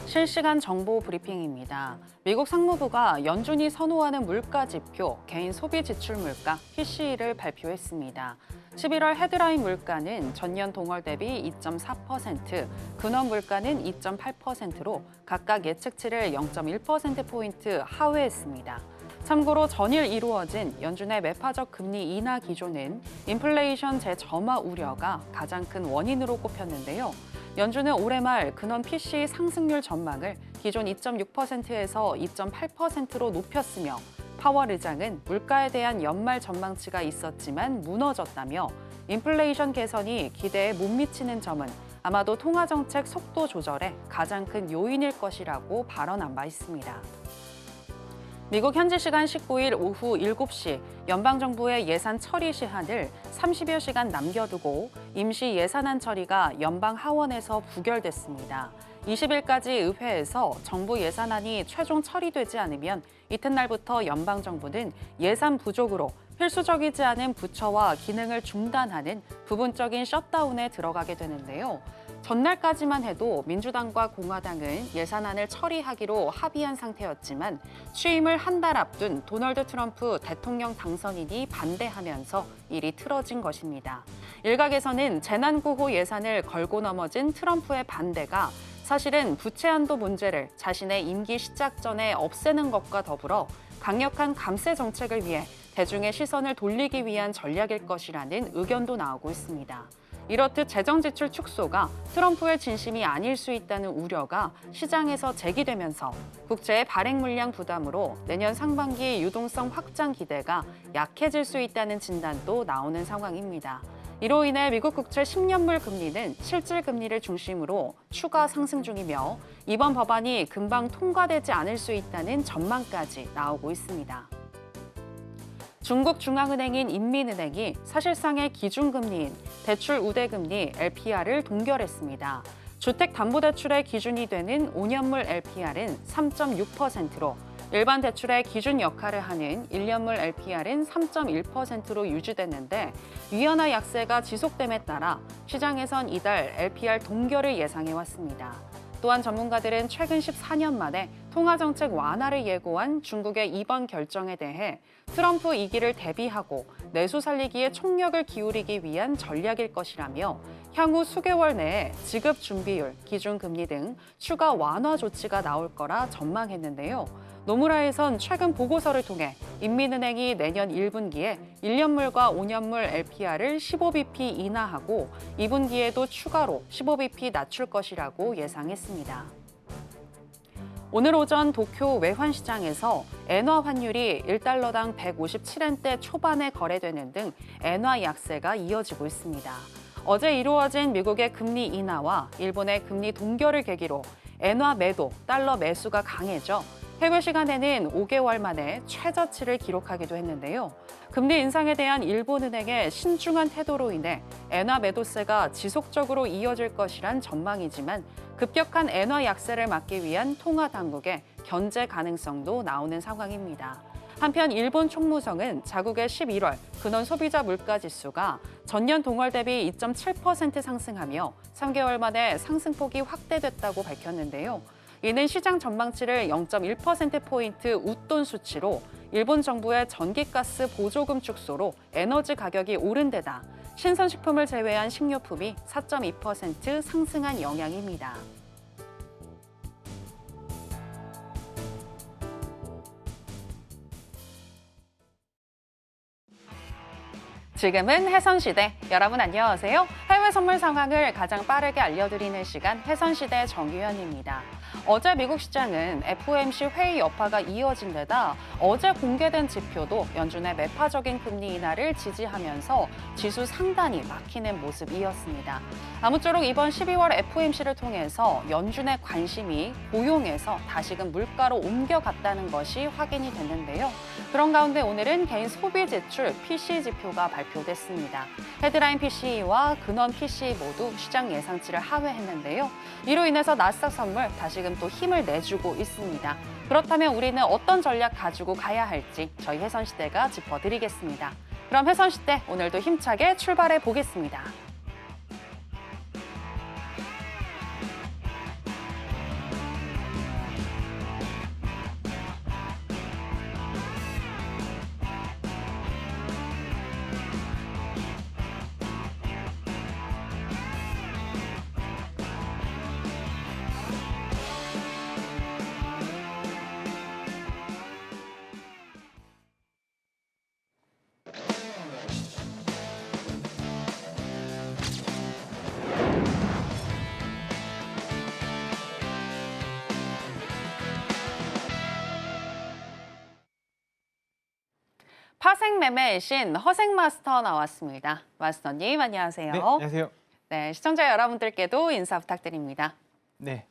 실시간 정보 브리핑입니다. 미국 상무부가 연준이 선호하는 물가 지표, 개인 소비 지출 물가 PCE를 발표했습니다. 11월 헤드라인 물가는 전년 동월 대비 2.4%, 근원 물가는 2.8%로 각각 예측치를 0.1%포인트 하회했습니다. 참고로 전일 이루어진 연준의 매파적 금리 인하 기조는 인플레이션 재점화 우려가 가장 큰 원인으로 꼽혔는데요. 연준은 올해 말 근원 PCE 상승률 전망을 기존 2.6%에서 2.8%로 높였으며 파월 의장은 물가에 대한 연말 전망치가 있었지만 무너졌다며 인플레이션 개선이 기대에 못 미치는 점은 아마도 통화정책 속도 조절의 가장 큰 요인일 것이라고 발언한 바 있습니다. 미국 현지 시간 19일 오후 7시 연방정부의 예산 처리 시한을 30여 시간 남겨두고 임시 예산안 처리가 연방 하원에서 부결됐습니다. 20일까지 의회에서 정부 예산안이 최종 처리되지 않으면 이튿날부터 연방정부는 예산 부족으로 필수적이지 않은 부처와 기능을 중단하는 부분적인 셧다운에 들어가게 되는데요. 전날까지만 해도 민주당과 공화당은 예산안을 처리하기로 합의한 상태였지만 취임을 한 달 앞둔 도널드 트럼프 대통령 당선인이 반대하면서 일이 틀어진 것입니다. 일각에서는 재난구호 예산을 걸고 넘어진 트럼프의 반대가 사실은 부채 한도 문제를 자신의 임기 시작 전에 없애는 것과 더불어 강력한 감세 정책을 위해 대중의 시선을 돌리기 위한 전략일 것이라는 의견도 나오고 있습니다. 이렇듯 재정 지출 축소가 트럼프의 진심이 아닐 수 있다는 우려가 시장에서 제기되면서 국채의 발행 물량 부담으로 내년 상반기 유동성 확장 기대가 약해질 수 있다는 진단도 나오는 상황입니다. 이로 인해 미국 국채 10년물 금리는 실질 금리를 중심으로 추가 상승 중이며 이번 법안이 금방 통과되지 않을 수 있다는 전망까지 나오고 있습니다. 중국 중앙은행인 인민은행이 사실상의 기준금리인 대출 우대금리 LPR을 동결했습니다. 주택담보대출의 기준이 되는 5년물 LPR은 3.6%로 일반 대출의 기준 역할을 하는 1년물 LPR은 3.1%로 유지됐는데 위안화 약세가 지속됨에 따라 시장에선 이달 LPR 동결을 예상해왔습니다. 또한 전문가들은 최근 14년 만에 통화정책 완화를 예고한 중국의 이번 결정에 대해 트럼프 2기를 대비하고 내수 살리기에 총력을 기울이기 위한 전략일 것이라며 향후 수개월 내에 지급 준비율, 기준금리 등 추가 완화 조치가 나올 거라 전망했는데요. 노무라에선 최근 보고서를 통해 인민은행이 내년 1분기에 1년물과 5년물 LPR을 15bp 인하하고 2분기에도 추가로 15bp 낮출 것이라고 예상했습니다. 오늘 오전 도쿄 외환시장에서 엔화 환율이 1달러당 157엔대 초반에 거래되는 등 엔화 약세가 이어지고 있습니다. 어제 이루어진 미국의 금리 인하와 일본의 금리 동결을 계기로 엔화 매도, 달러 매수가 강해져 해외 시간에는 5개월 만에 최저치를 기록하기도 했는데요. 금리 인상에 대한 일본은행의 신중한 태도로 인해 엔화 매도세가 지속적으로 이어질 것이란 전망이지만 급격한 엔화 약세를 막기 위한 통화 당국의 견제 가능성도 나오는 상황입니다. 한편 일본 총무성은 자국의 11월 근원 소비자 물가 지수가 전년 동월 대비 2.7% 상승하며 3개월 만에 상승폭이 확대됐다고 밝혔는데요. 이는 시장 전망치를 0.1%포인트 웃돈 수치로 일본 정부의 전기가스 보조금 축소로 에너지 가격이 오른 데다 신선식품을 제외한 식료품이 4.2% 상승한 영향입니다. 지금은 해선시대. 여러분 안녕하세요. 해외 선물 상황을 가장 빠르게 알려드리는 시간 해선시대 정유현입니다. 어제 미국 시장은 FOMC 회의 여파가 이어진 데다 어제 공개된 지표도 연준의 매파적인 금리 인하를 지지하면서 지수 상단이 막히는 모습이었습니다. 아무쪼록 이번 12월 FOMC를 통해서 연준의 관심이 고용에서 다시금 물가로 옮겨갔다는 것이 확인이 됐는데요. 그런 가운데 오늘은 개인 소비 지출 PCE 지표가 발표됐습니다. 헤드라인 PCE와 근원 PCE 모두 시장 예상치를 하회했는데요. 이로 인해서 나스닥 선물 다시금 또 힘을 내주고 있습니다. 그렇다면 우리는 어떤 전략 가지고 가야 할지 저희 해선시대가 짚어드리겠습니다. 그럼 해선시대 오늘도 힘차게 출발해 보겠습니다. 파생 매매의 신 허생 마스터 나왔습니다. 마스터님 안녕하세요. 네, 안녕하세요. 네, 시청자 여러분들께도 인사 부탁드립니다. 네,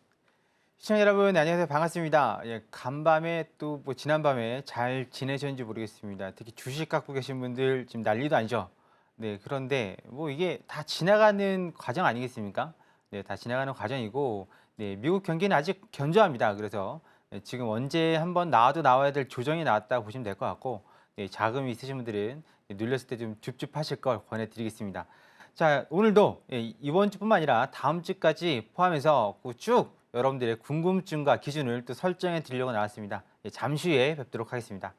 시청자 여러분 안녕하세요. 반갑습니다. 예, 간밤에 또 뭐 지난밤에 잘 지내셨는지 모르겠습니다. 특히 주식 갖고 계신 분들 지금 난리도 아니죠. 네, 그런데 뭐 이게 다 지나가는 과정 아니겠습니까? 네, 다 지나가는 과정이고, 네, 미국 경기는 아직 견조합니다. 그래서 지금 언제 한번 나와도 나와야 될 조정이 나왔다고 보시면 될 것 같고, 네, 자금이 있으신 분들은 눌렸을 때 좀 줍줍하실 걸 권해드리겠습니다. 자, 오늘도 이번 주뿐만 아니라 다음 주까지 포함해서 쭉 여러분들의 궁금증과 기준을 또 설정해 드리려고 나왔습니다. 잠시 후에 뵙도록 하겠습니다.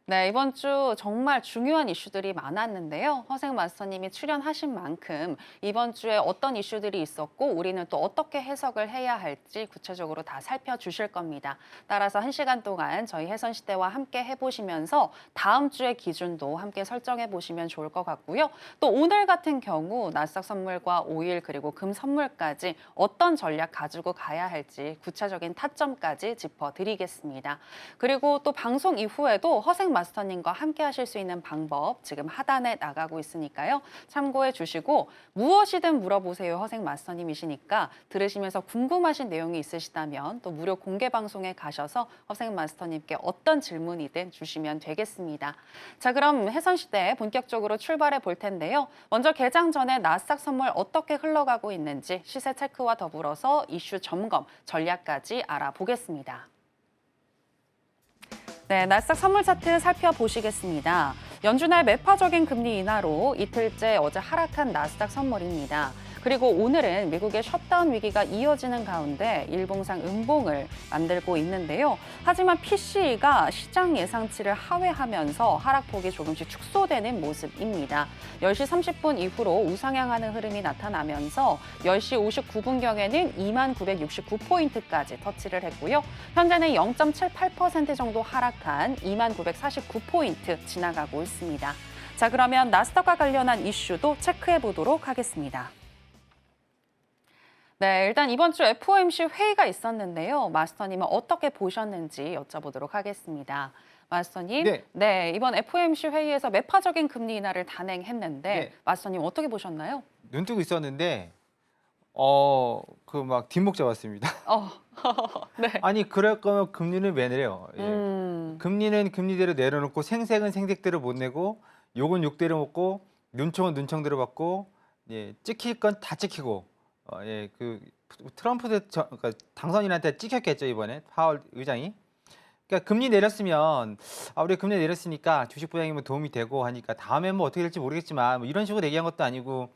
네, 이번 주 정말 중요한 이슈들이 많았는데요. 허생 마스터님이 출연하신 만큼 이번 주에 어떤 이슈들이 있었고 우리는 또 어떻게 해석을 해야 할지 구체적으로 다 살펴주실 겁니다. 따라서 1시간 동안 저희 해선시대와 함께 해보시면서 다음 주의 기준도 함께 설정해 보시면 좋을 것 같고요. 또 오늘 같은 경우 나스닥 선물과 오일 그리고 금 선물까지 어떤 전략 가지고 가야 할지 구체적인 타점까지 짚어드리겠습니다. 그리고 또 방송 이후에도 허생 마스터님과 함께 하실 수 있는 방법 지금 하단에 나가고 있으니까요. 참고해 주시고 무엇이든 물어보세요. 허생 마스터님이시니까 들으시면서 궁금하신 내용이 있으시다면 또 무료 공개 방송에 가셔서 허생 마스터님께 어떤 질문이든 주시면 되겠습니다. 자, 그럼 해선시대 본격적으로 출발해 볼 텐데요. 먼저 개장 전에 나스닥 선물 어떻게 흘러가고 있는지 시세 체크와 더불어서 이슈 점검, 전략까지 알아보겠습니다. 네, 나스닥 선물 차트 살펴보시겠습니다. 연준의 매파적인 금리 인하로 이틀째 어제 하락한 나스닥 선물입니다. 그리고 오늘은 미국의 셧다운 위기가 이어지는 가운데 일봉상 음봉을 만들고 있는데요. 하지만 PCE가 시장 예상치를 하회하면서 하락폭이 조금씩 축소되는 모습입니다. 10시 30분 이후로 우상향하는 흐름이 나타나면서 10시 59분경에는 2969포인트까지 터치를 했고요. 현재는 0.78% 정도 하락한 2949포인트 지나가고 있습니다. 자, 그러면 나스닥과 관련한 이슈도 체크해 보도록 하겠습니다. 네, 일단 이번 주 FOMC 회의가 있었는데요. 마스터님은 어떻게 보셨는지 여쭤보도록 하겠습니다. 마스터님, 네, 이번 FOMC 회의에서 매파적인 금리 인하를 단행했는데 네. 마스터님 어떻게 보셨나요? 눈 뜨고 있었는데 그 막 뒷목 잡았습니다. 네. 아니 그럴 거면 금리는 왜 내려요? 예. 금리는 금리대로 내려놓고 생색은 생색대로 못 내고 욕은 욕대로 먹고 눈총은 눈총대로 받고 예, 찍힐 건 다 찍히고 예, 그 트럼프 그러니까 당선인한테 찍혔겠죠 이번에 파월 의장이. 그러니까 금리 내렸으면 우리 금리 내렸으니까 주식 부양이 뭐 도움이 되고 하니까 다음에 뭐 어떻게 될지 모르겠지만 뭐 이런 식으로 얘기한 것도 아니고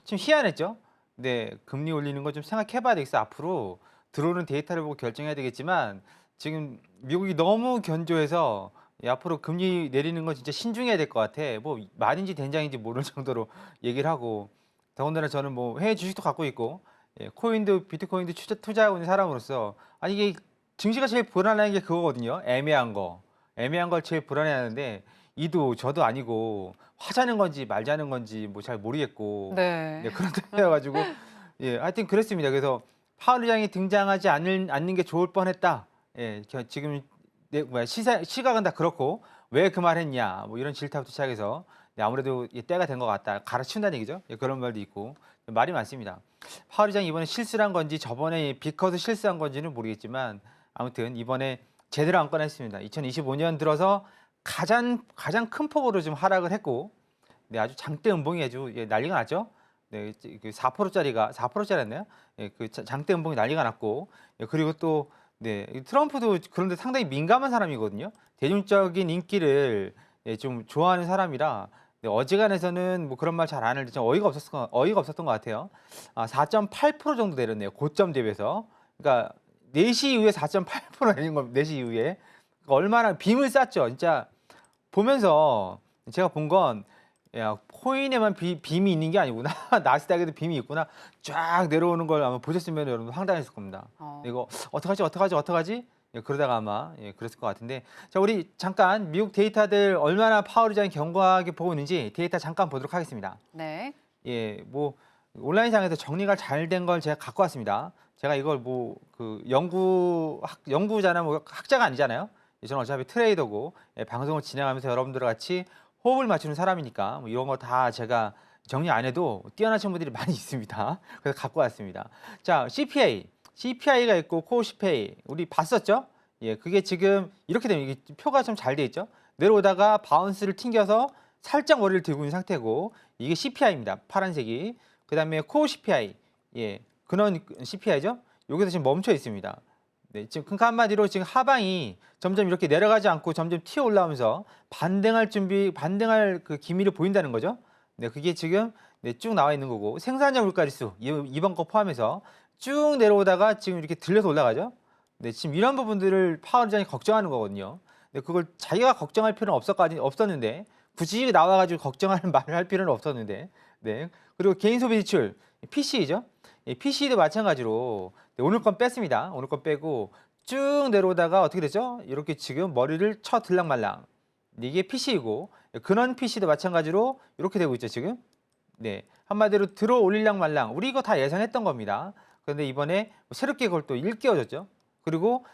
좀 희한했죠. 근데 금리 올리는 거 좀 생각해봐야 되겠어. 앞으로 들어오는 데이터를 보고 결정해야 되겠지만 지금 미국이 너무 견조해서 앞으로 금리 내리는 건 진짜 신중해야 될 것 같아. 뭐 말인지 된장인지 모르는 정도로 얘기를 하고 더군다나 저는 뭐 해외 주식도 갖고 있고 예, 코인도 비트코인도 투자하고 있는 사람으로서 아니 이게 증시가 제일 불안한 게 그거거든요. 애매한 걸 제일 불안해하는데 이도 저도 아니고 하자는 건지 말자는 건지 뭐 잘 모르겠고 네. 네, 그런 때여가지고 예, 하여튼 그랬습니다. 그래서 파월 의장이 등장하지 않는 게 좋을 뻔했다. 예, 지금 시각은 다 그렇고 왜 그 말했냐 뭐 이런 질타부터 시작해서 네, 아무래도 때가 된 것 같다. 갈아치운다는 얘기죠. 예, 그런 말도 있고 말이 많습니다. 파월 의장이 이번에 실수를 한 건지 저번에 빅커서 실수한 건지는 모르겠지만 아무튼 이번에 제대로 안 꺼냈습니다. 2025년 들어서 가장 큰 폭으로 좀 하락을 했고 네, 아주 장대 음봉이 아주 난리가 났죠. 네, 그 4%짜리였나요? 예, 그 장대 음봉이 난리가 났고 예, 그리고 또 네, 트럼프도 그런데 상당히 민감한 사람이거든요. 대중적인 인기를 예, 좀 좋아하는 사람이라 네, 어지간해서는 뭐 그런 말 잘 안 하는데 좀 어이가 없었던 것 같아요. 4.8% 정도 내렸네요. 고점 대비해서. 그러니까 4시 이후에 4.8% 내린 겁니다. 4시 이후에. 그러니까 얼마나 빔을 쐈죠. 진짜 보면서 제가 본 건 야, 코인에만 빔이 있는 게 아니구나. 나스닥에도 빔이 있구나. 쫙 내려오는 걸 아마 보셨으면 여러분 황당했을 겁니다. 이거 어떡하지? 예, 그러다가 아마 예, 그랬을 것 같은데 자 우리 잠깐 미국 데이터들 얼마나 파월 의장이 견고하게 보고 있는지 데이터 잠깐 보도록 하겠습니다. 네. 예, 뭐 온라인상에서 정리가 잘 된 걸 제가 갖고 왔습니다. 제가 이걸 뭐 그 연구자나 뭐 학자가 아니잖아요. 저는 어차피 트레이더고 방송을 진행하면서 여러분들과 같이 호흡을 맞추는 사람이니까 뭐 이런 거 다 제가 정리 안 해도 뛰어나신 분들이 많이 있습니다. 그래서 갖고 왔습니다. 자, CPI가 있고 코어 CPI 우리 봤었죠? 예, 그게 지금 이렇게 되면 이게 표가 좀 잘 돼 있죠? 내려오다가 바운스를 튕겨서 살짝 머리를 들고 있는 상태고 이게 CPI입니다. 파란색이. 그다음에 코어 CPI. 예. 근원 CPI죠? 여기서 지금 멈춰 있습니다. 네, 지금 그러니까 한마디로 지금 하방이 점점 이렇게 내려가지 않고 점점 튀어 올라오면서 반등할 그 기미를 보인다는 거죠. 네, 그게 지금 네, 쭉 나와 있는 거고 생산자 물가지수 이번 거 포함해서 쭉 내려오다가 지금 이렇게 들려서 올라가죠. 네, 지금 이런 부분들을 파월 의장이 걱정하는 거거든요. 네, 그걸 자기가 걱정할 필요는 없었는데 굳이 나와가지고 걱정할 말을 할 필요는 없었는데, 네. 그리고 개인 소비 지출 PC죠. PC도 마찬가지로 네, 오늘 건 뺐습니다. 오늘 건 빼고 쭉 내려오다가 어떻게 되죠? 이렇게 지금 머리를 쳐 들락말락. 이게 PC이고 근원 PC도 마찬가지로 이렇게 되고 있죠 지금. 네, 한마디로 들어 올릴랑 말랑. 우리 이거 다 예상했던 겁니다. 그런데 이번에 새롭게 그걸 또 일깨워졌죠. 그리고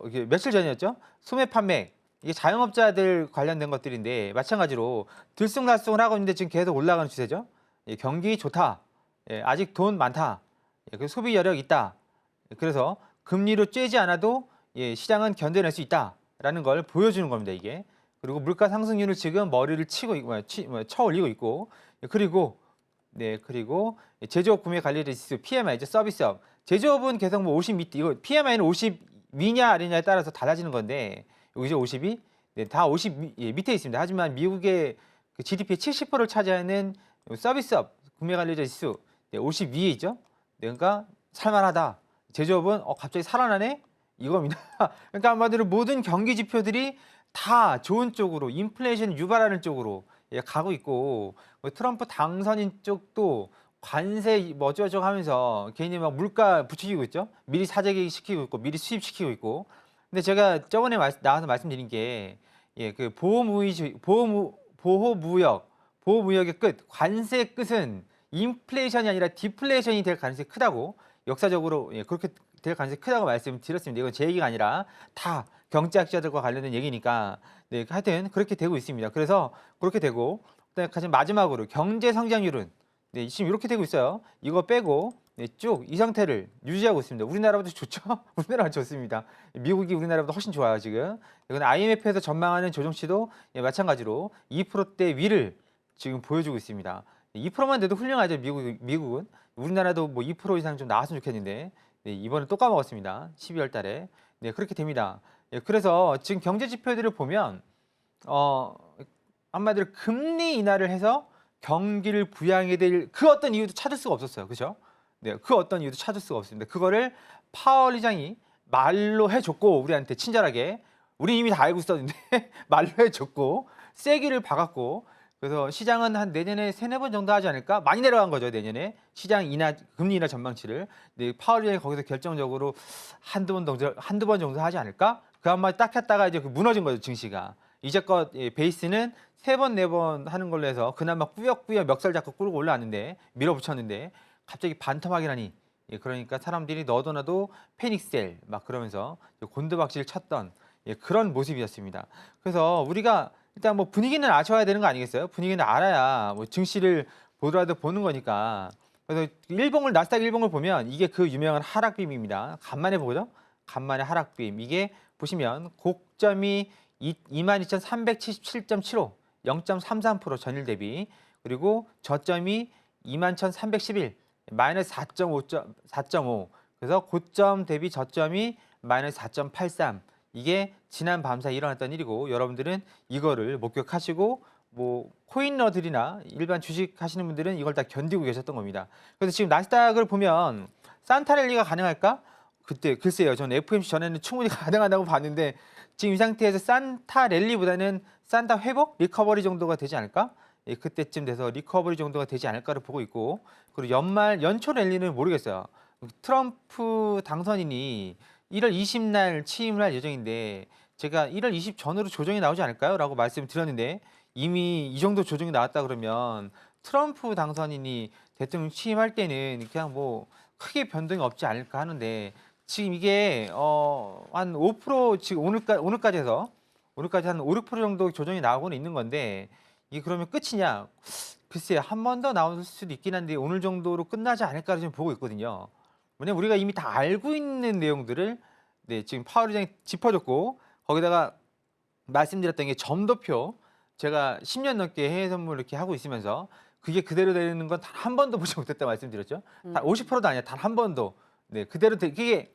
이게 며칠 전이었죠. 소매 판매. 이게 자영업자들 관련된 것들인데 마찬가지로 들쑥날쑥을 하고 있는데 지금 계속 올라가는 추세죠. 예, 경기 좋다. 예, 아직 돈 많다. 예, 그 소비 여력 있다. 예, 그래서 금리로 쬐지 않아도 예, 시장은 견뎌낼 수 있다라는 걸 보여주는 겁니다. 이게. 그리고 물가 상승률을 지금 머리를 쳐 올리고 있고 예, 그리고 제조업 구매 관리 지수 PMI죠. 서비스업. 제조업은 계속 뭐 50 밑에 이거 PMI는 50 위냐 아니냐에 따라서 달라지는 건데 여기죠 50이 네, 다 50 밑에 있습니다. 하지만 미국의 그 GDP의 70%를 차지하는 서비스업 구매 관리 지수 네, 50 위에 있죠. 네, 그러니까 살만하다. 제조업은 갑자기 살아나네 이겁니다. 그러니까 한마디로 모든 경기 지표들이 다 좋은 쪽으로 인플레이션 유발하는 쪽으로 예, 가고 있고 뭐 트럼프 당선인 쪽도 관세 뭐 어쩌고저쩌고 하면서 괜히 막 물가 부추기고 있죠. 미리 사재기 시키고 있고 미리 수입시키고 있고. 근데 제가 저번에 나와서 말씀드린 게 예, 그 보호무역의 끝, 관세의 끝은 인플레이션이 아니라 디플레이션이 될 가능성이 크다고 역사적으로 예, 그렇게 될 가능성이 크다고 말씀드렸습니다. 이건 제 얘기가 아니라 다 경제학자들과 관련된 얘기니까 네, 하여튼 그렇게 되고 있습니다. 그래서 그렇게 되고 그다음에 가장 마지막으로 경제 성장률은 네, 지금 이렇게 되고 있어요. 이거 빼고 네, 쭉 이 상태를 유지하고 있습니다. 우리나라보다 좋죠? 우리나라가 좋습니다. 미국이 우리나라보다 훨씬 좋아요 지금. 이건 IMF에서 전망하는 조정치도 예, 마찬가지로 2%대 위를 지금 보여주고 있습니다. 2%만 돼도 훌륭하죠 미국은. 우리나라도 뭐 2% 이상 좀 나왔으면 좋겠는데 네, 이번에 또 까먹었습니다. 12월 달에. 네, 그렇게 됩니다. 예, 그래서 지금 경제 지표들을 보면 한마디로 금리 인하를 해서 경기를 부양해야 될 그 어떤 이유도 찾을 수가 없었어요. 그렇죠? 네, 그 어떤 이유도 찾을 수가 없습니다. 그거를 파월 의장이 말로 해줬고 우리한테 친절하게 우리 이미 다 알고 있었는데 말로 해줬고 세기를 박았고 그래서 시장은 한 내년에 3-4번 정도 하지 않을까? 많이 내려간 거죠, 내년에. 금리 인하 전망치를. 네, 파월 의장이 거기서 결정적으로 한두 번 정도 하지 않을까? 그 한마디 딱 했다가 이제 무너진 거죠, 증시가. 이제껏 베이스는 3번, 4번 하는 걸로 해서 그나마 꾸역꾸역 멱살 잡고 끌고 올라왔는데 밀어붙였는데 갑자기 반토막이라니. 예, 그러니까 사람들이 너도 나도 패닉셀 막 그러면서 곤두박질 쳤던 예, 그런 모습이었습니다. 그래서 우리가 일단 뭐 분위기는 아셔야 되는 거 아니겠어요? 분위기는 알아야 뭐 증시를 보더라도 보는 거니까. 그래서 나스닥 일봉을 보면 이게 그 유명한 하락빔입니다. 간만에 보죠? 간만에 하락빔. 이게 보시면 고점이 22,377.75, 0.33% 전일 대비. 그리고 저점이 21,311, 마이너스 4.5. 그래서 고점 대비 저점이 마이너스 4.83. 이게 지난 밤사이 일어났던 일이고 여러분들은 이거를 목격하시고 뭐 코인러들이나 일반 주식 하시는 분들은 이걸 다 견디고 계셨던 겁니다. 그래서 지금 나스닥을 보면 산타랠리가 가능할까? 그때 글쎄요. 저는 FOMC 전에는 충분히 가능하다고 봤는데 지금 이 상태에서 산타랠리보다는 산타 회복? 리커버리 정도가 되지 않을까? 예, 그때쯤 돼서 리커버리 정도가 되지 않을까를 보고 있고 그리고 연초 랠리는 모르겠어요. 트럼프 당선인이 1월 20날 취임을 할 예정인데 제가 1월 20 전으로 조정이 나오지 않을까요? 라고 말씀을 드렸는데 이미 이 정도 조정이 나왔다 그러면 트럼프 당선인이 대통령 취임할 때는 그냥 뭐 크게 변동이 없지 않을까 하는데 지금 이게 한 5% 지금 오늘까지 해서 오늘까지 한 5, 6% 정도 조정이 나오고는 있는 건데 이게 그러면 끝이냐? 글쎄 한 번 더 나올 수도 있긴 한데 오늘 정도로 끝나지 않을까 좀 보고 있거든요. 왜냐면 우리가 이미 다 알고 있는 내용들을 네, 지금 파월 의장이 짚어줬고 거기다가 말씀드렸던 게 점도표 제가 10년 넘게 해외 선물 이렇게 하고 있으면서 그게 그대로 되는 건 단 한 번도 보지 못했다 말씀드렸죠. 단 50%도 아니야. 단 한 번도. 네, 그대로 그게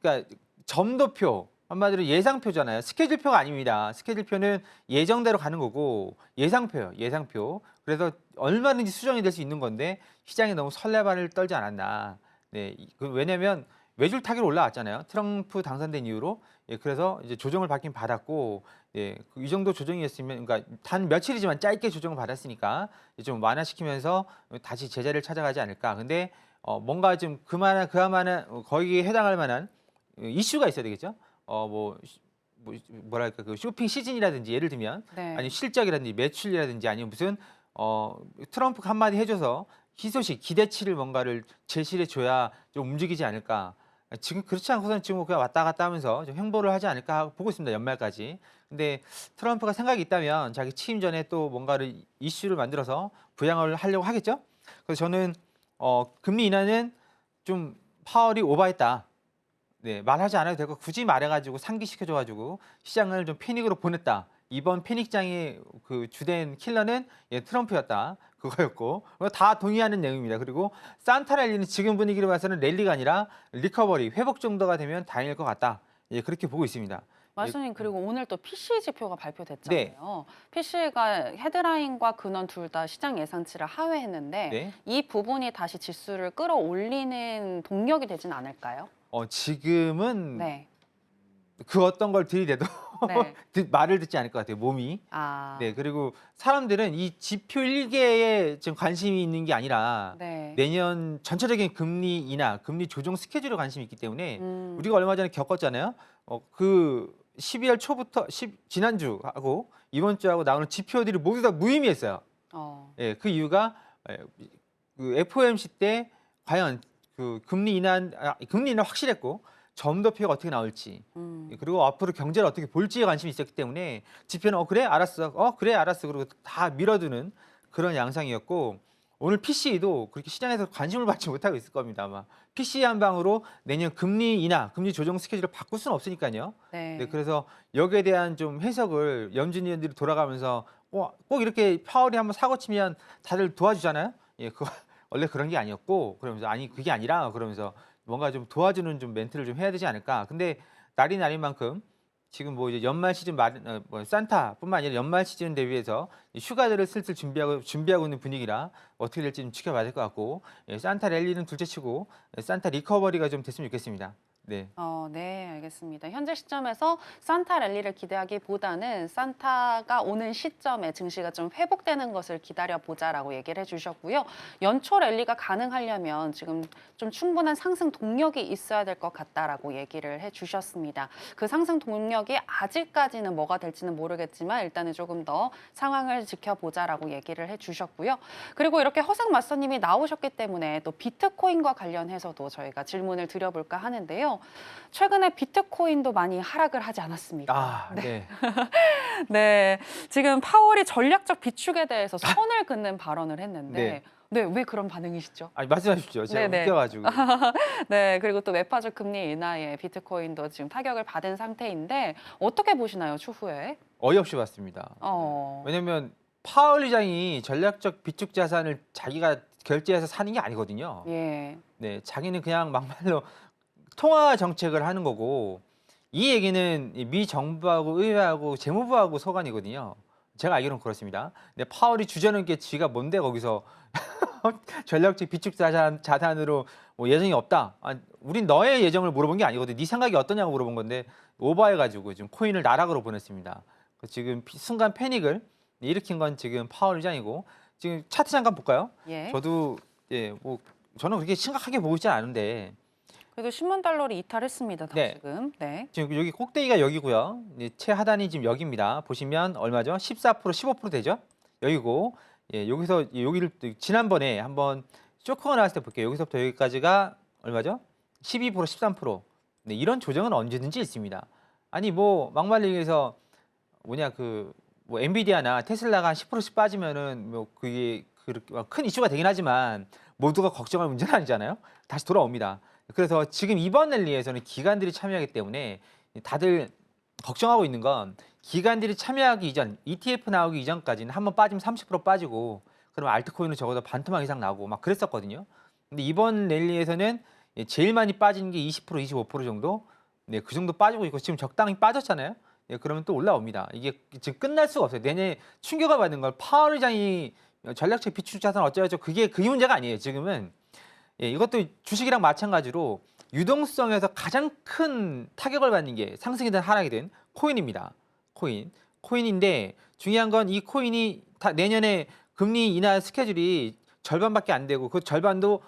그러니까 점도표 한마디로 예상표잖아요. 스케줄표가 아닙니다. 스케줄표는 예정대로 가는 거고 예상표예요. 예상표. 그래서 얼마든지 수정이 될 수 있는 건데 시장이 너무 설레발을 떨지 않았나. 네, 왜냐하면 외줄 타기로 올라왔잖아요. 트럼프 당선된 이후로. 예, 그래서 이제 조정을 받긴 받았고, 예, 이 정도 조정이었으면, 그러니까 단 며칠이지만 짧게 조정을 받았으니까 좀 완화시키면서 다시 제자리를 찾아가지 않을까. 근데 뭔가 좀 그만한 거기에 해당할 만한 이슈가 있어야 되겠죠. 뭐랄까 그 쇼핑 시즌이라든지 예를 들면 네. 아니 실적이라든지 매출이라든지 아니면 무슨 트럼프가 한마디 해줘서 희소식 기대치를 뭔가를 제시해 줘야 좀 움직이지 않을까. 지금 그렇지 않고서는 지금 그냥 왔다 갔다 하면서 좀 횡보를 하지 않을까 하고 보고 있습니다. 연말까지. 근데 트럼프가 생각이 있다면 자기 취임 전에 또 뭔가를 이슈를 만들어서 부양을 하려고 하겠죠. 그래서 저는 금리 인하는 좀 파월이 오버했다. 네, 말하지 않아도 되고 굳이 말해가지고 상기시켜줘가지고 시장을 좀 패닉으로 보냈다. 이번 패닉장의 그 주된 킬러는 트럼프였다. 그거였고 다 동의하는 내용입니다. 그리고 산타 랠리는 지금 분위기로 봐서는 랠리가 아니라 리커버리, 회복 정도가 되면 다행일 것 같다. 예, 그렇게 보고 있습니다. 말씀님 그리고 오늘 또 PCE 지표가 네. 발표됐잖아요. PCE가 헤드라인과 근원 둘 다 시장 예상치를 하회했는데 네. 이 부분이 다시 지수를 끌어올리는 동력이 되진 않을까요? 지금은 네. 그 어떤 걸 들이대도 네. 말을 듣지 않을 것 같아요. 몸이. 아. 네, 그리고 사람들은 이 지표 일개에 지금 관심이 있는 게 아니라 네. 내년 전체적인 금리 인하, 금리 조정 스케줄에 관심이 있기 때문에 음. 우리가 얼마 전에 겪었잖아요. 그 12월 초부터 지난주하고 이번 주하고 나오는 지표들이 모두 다 무의미했어요. 예, 그 이유가 그 FOMC 때 과연 그 금리 인하 확실했고 점도표가 어떻게 나올지 그리고 앞으로 경제를 어떻게 볼지에 관심이 있었기 때문에 지표는 그래 알았어 그래 알았어 그리고 다 밀어두는 그런 양상이었고 오늘 PCE도 그렇게 시장에서 관심을 받지 못하고 있을 겁니다 아마 PCE 한 방으로 내년 금리 인하 금리 조정 스케줄을 바꿀 수는 없으니까요. 네. 네, 그래서 여기에 대한 좀 해석을 염준희 의원들이 돌아가면서 꼭 이렇게 파월이 한번 사고 치면 다들 도와주잖아요. 예, 그거 원래 그런 게 아니었고 그러면서 아니 그게 아니라 그러면서 뭔가 좀 도와주는 좀 멘트를 좀 해야 되지 않을까. 근데 날이 날인 만큼 지금 뭐 이제 연말 시즌 산타뿐만 아니라 연말 시즌 대비해서 휴가들을 슬슬 준비하고 있는 분위기라 어떻게 될지 좀 지켜봐야 될 것 같고 산타 랠리는 둘째치고 산타 리커버리가 좀 됐으면 좋겠습니다. 네. 네, 알겠습니다. 현재 시점에서 산타 랠리를 기대하기보다는 산타가 오는 시점에 증시가 좀 회복되는 것을 기다려보자라고 얘기를 해주셨고요. 연초 랠리가 가능하려면 지금 좀 충분한 상승 동력이 있어야 될 것 같다라고 얘기를 해주셨습니다. 그 상승 동력이 아직까지는 뭐가 될지는 모르겠지만 일단은 조금 더 상황을 지켜보자라고 얘기를 해주셨고요. 그리고 이렇게 허상 맞서님이 나오셨기 때문에 또 비트코인과 관련해서도 저희가 질문을 드려볼까 하는데요. 최근에 비트코인도 많이 하락을 하지 않았습니까? 네. 네, 지금 파월이 전략적 비축에 대해서 선을 긋는 발언을 했는데 왜 그런 반응이시죠? 아니 말씀하십시오. 제가 네네. 웃겨가지고. 네, 그리고 또 매파적 금리 인하에 비트코인도 지금 타격을 받은 상태인데 어떻게 보시나요, 추후에? 어이없이 봤습니다. 왜냐면 파월 의장이 전략적 비축 자산을 자기가 결제해서 사는 게 아니거든요. 예. 네, 자기는 그냥 막말로 통화 정책을 하는 거고 이 얘기는 미 정부하고 의회하고 재무부하고 소관이거든요. 제가 알기로는 그렇습니다. 근데 파월이 주저는 게 지가 뭔데 거기서 전략적 비축 자산으로 뭐 예정이 없다. 우린 너의 예정을 물어본 게 아니거든. 네 생각이 어떠냐고 물어본 건데 오버해가지고 지금 코인을 나락으로 보냈습니다. 지금 순간 패닉을 일으킨 건 지금 파월 의장이고 지금 차트 잠깐 볼까요? 예. 저도 뭐 저는 그렇게 심각하게 보고 있지 않은데. 그래도 10만 달러를 이탈했습니다. 네. 지금. 네. 지금 여기 꼭대기가 여기고요. 최하단이 지금 여기입니다. 보시면 얼마죠? 14%, 15% 되죠? 여기고 여기서 여기를 지난번에 한번 쇼크가 나왔을 때 볼게요. 여기서부터 여기까지가 얼마죠? 12%, 13%. 네, 이런 조정은 언제든지 있습니다. 아니 뭐 막말로 얘기해서 뭐냐 뭐 엔비디아나 테슬라가 한 10%씩 빠지면은 뭐 그게 그렇게 큰 이슈가 되긴 하지만 모두가 걱정할 문제는 아니잖아요. 다시 돌아옵니다. 그래서 지금 이번 랠리에서는 기관들이 참여하기 때문에 다들 걱정하고 있는 건 기관들이 참여하기 이전, ETF 나오기 이전까지는 한번 빠지면 30% 빠지고 그럼 알트코인은 적어도 반토막 이상 나오고 막 그랬었거든요. 근데 이번 랠리에서는 제일 많이 빠진 게 20%, 25% 정도? 네, 그 정도 빠지고 있고 지금 적당히 빠졌잖아요. 예, 그러면 또 올라옵니다. 이게 지금 끝날 수가 없어요. 내년에 충격을 받는 걸 파월 의장이 전략적 비축 자산 어쩌고저쩌고 그게 문제가 아니에요. 지금은 예, 이것도 주식이랑 마찬가지로 유동성에서 가장 큰 타격을 받는 게 상승이든 하락이든 코인입니다. 코인인데 중요한 건 이 코인이 다 내년에 금리 인하 스케줄이 절반밖에 안 되고 그 절반도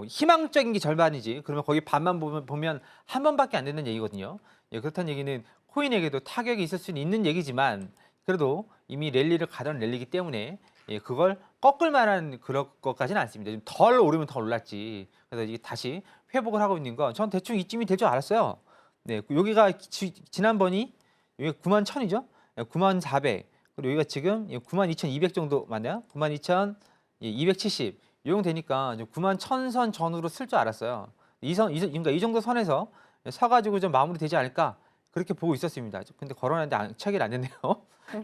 희망적인 게 절반이지. 그러면 거기 반만 보면 한 번밖에 안 되는 얘기거든요. 예, 그렇다는 얘기는 코인에게도 타격이 있을 수는 있는 얘기지만 그래도 이미 랠리를 가던 랠리이기 때문에 예, 그걸 꺾을 만한 그런 것까지는 않습니다. 좀 덜 오르면 더 올랐지. 그래서 이게 다시 회복을 하고 있는 건 전 대충 이쯤이 될 줄 알았어요. 네, 여기가 지난번이 여기 91,000이죠? 91,400. 그리고 여기가 지금 92,200 정도 맞나요? 92,270. 이 정도 되니까 91,000선 전후로 쓸 줄 알았어요. 그러니까 이 정도 선에서 서가지고 좀 마무리되지 않을까 그렇게 보고 있었습니다. 근데 걸어놨는데 체결이 안 됐네요.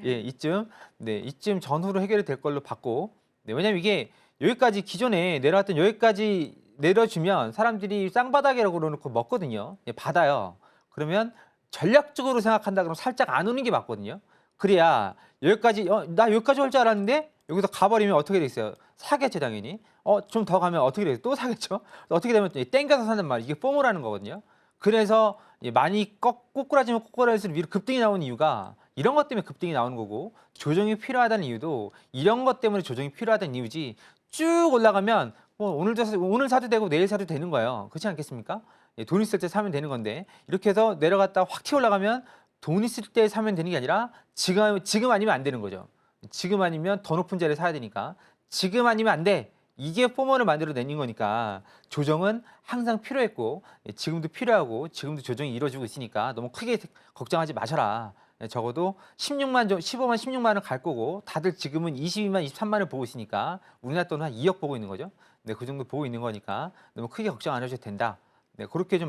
예, 이쯤 전후로 해결이 될 걸로 봤고, 네, 왜냐면 이게 여기까지 기존에 내려왔던 여기까지 내려주면 사람들이 쌍바닥이라고 그러놓고 먹거든요. 예, 받아요. 그러면 전략적으로 생각한다 그러면 살짝 안 오는 게 맞거든요. 그래야 여기까지 나 여기까지 올 줄 알았는데 여기서 가버리면 어떻게 되겠어요? 사겠죠 당연히. 좀 더 가면 어떻게 되겠어요? 또 사겠죠. 어떻게 되면 땡겨서 사는 말 이게 포모라는 거거든요. 그래서 많이 꼬꾸라지면 꼬꾸라질수록 위로 급등이 나오는 이유가 이런 것 때문에 급등이 나오는 거고 조정이 필요하다는 이유도 이런 것 때문에 조정이 필요하다는 이유지 쭉 올라가면 오늘 사도 되고 내일 사도 되는 거예요. 그렇지 않겠습니까? 예, 돈 있을 때 사면 되는 건데 이렇게 해서 내려갔다 확 튀어 올라가면 돈 있을 때 사면 되는 게 아니라 지금 아니면 안 되는 거죠. 지금 아니면 더 높은 자리에 사야 되니까 지금 아니면 안 돼. 이게 포머를 만들어내는 거니까 조정은 항상 필요했고 예, 지금도 필요하고 지금도 조정이 이루어지고 있으니까 너무 크게 걱정하지 마셔라. 예, 적어도 15만, 16만 원 갈 거고 다들 지금은 22만, 23만 원 보고 있으니까 우리나라 돈은 한 2억 보고 있는 거죠. 네, 그 정도 보고 있는 거니까 너무 크게 걱정 안 하셔도 된다. 네, 그렇게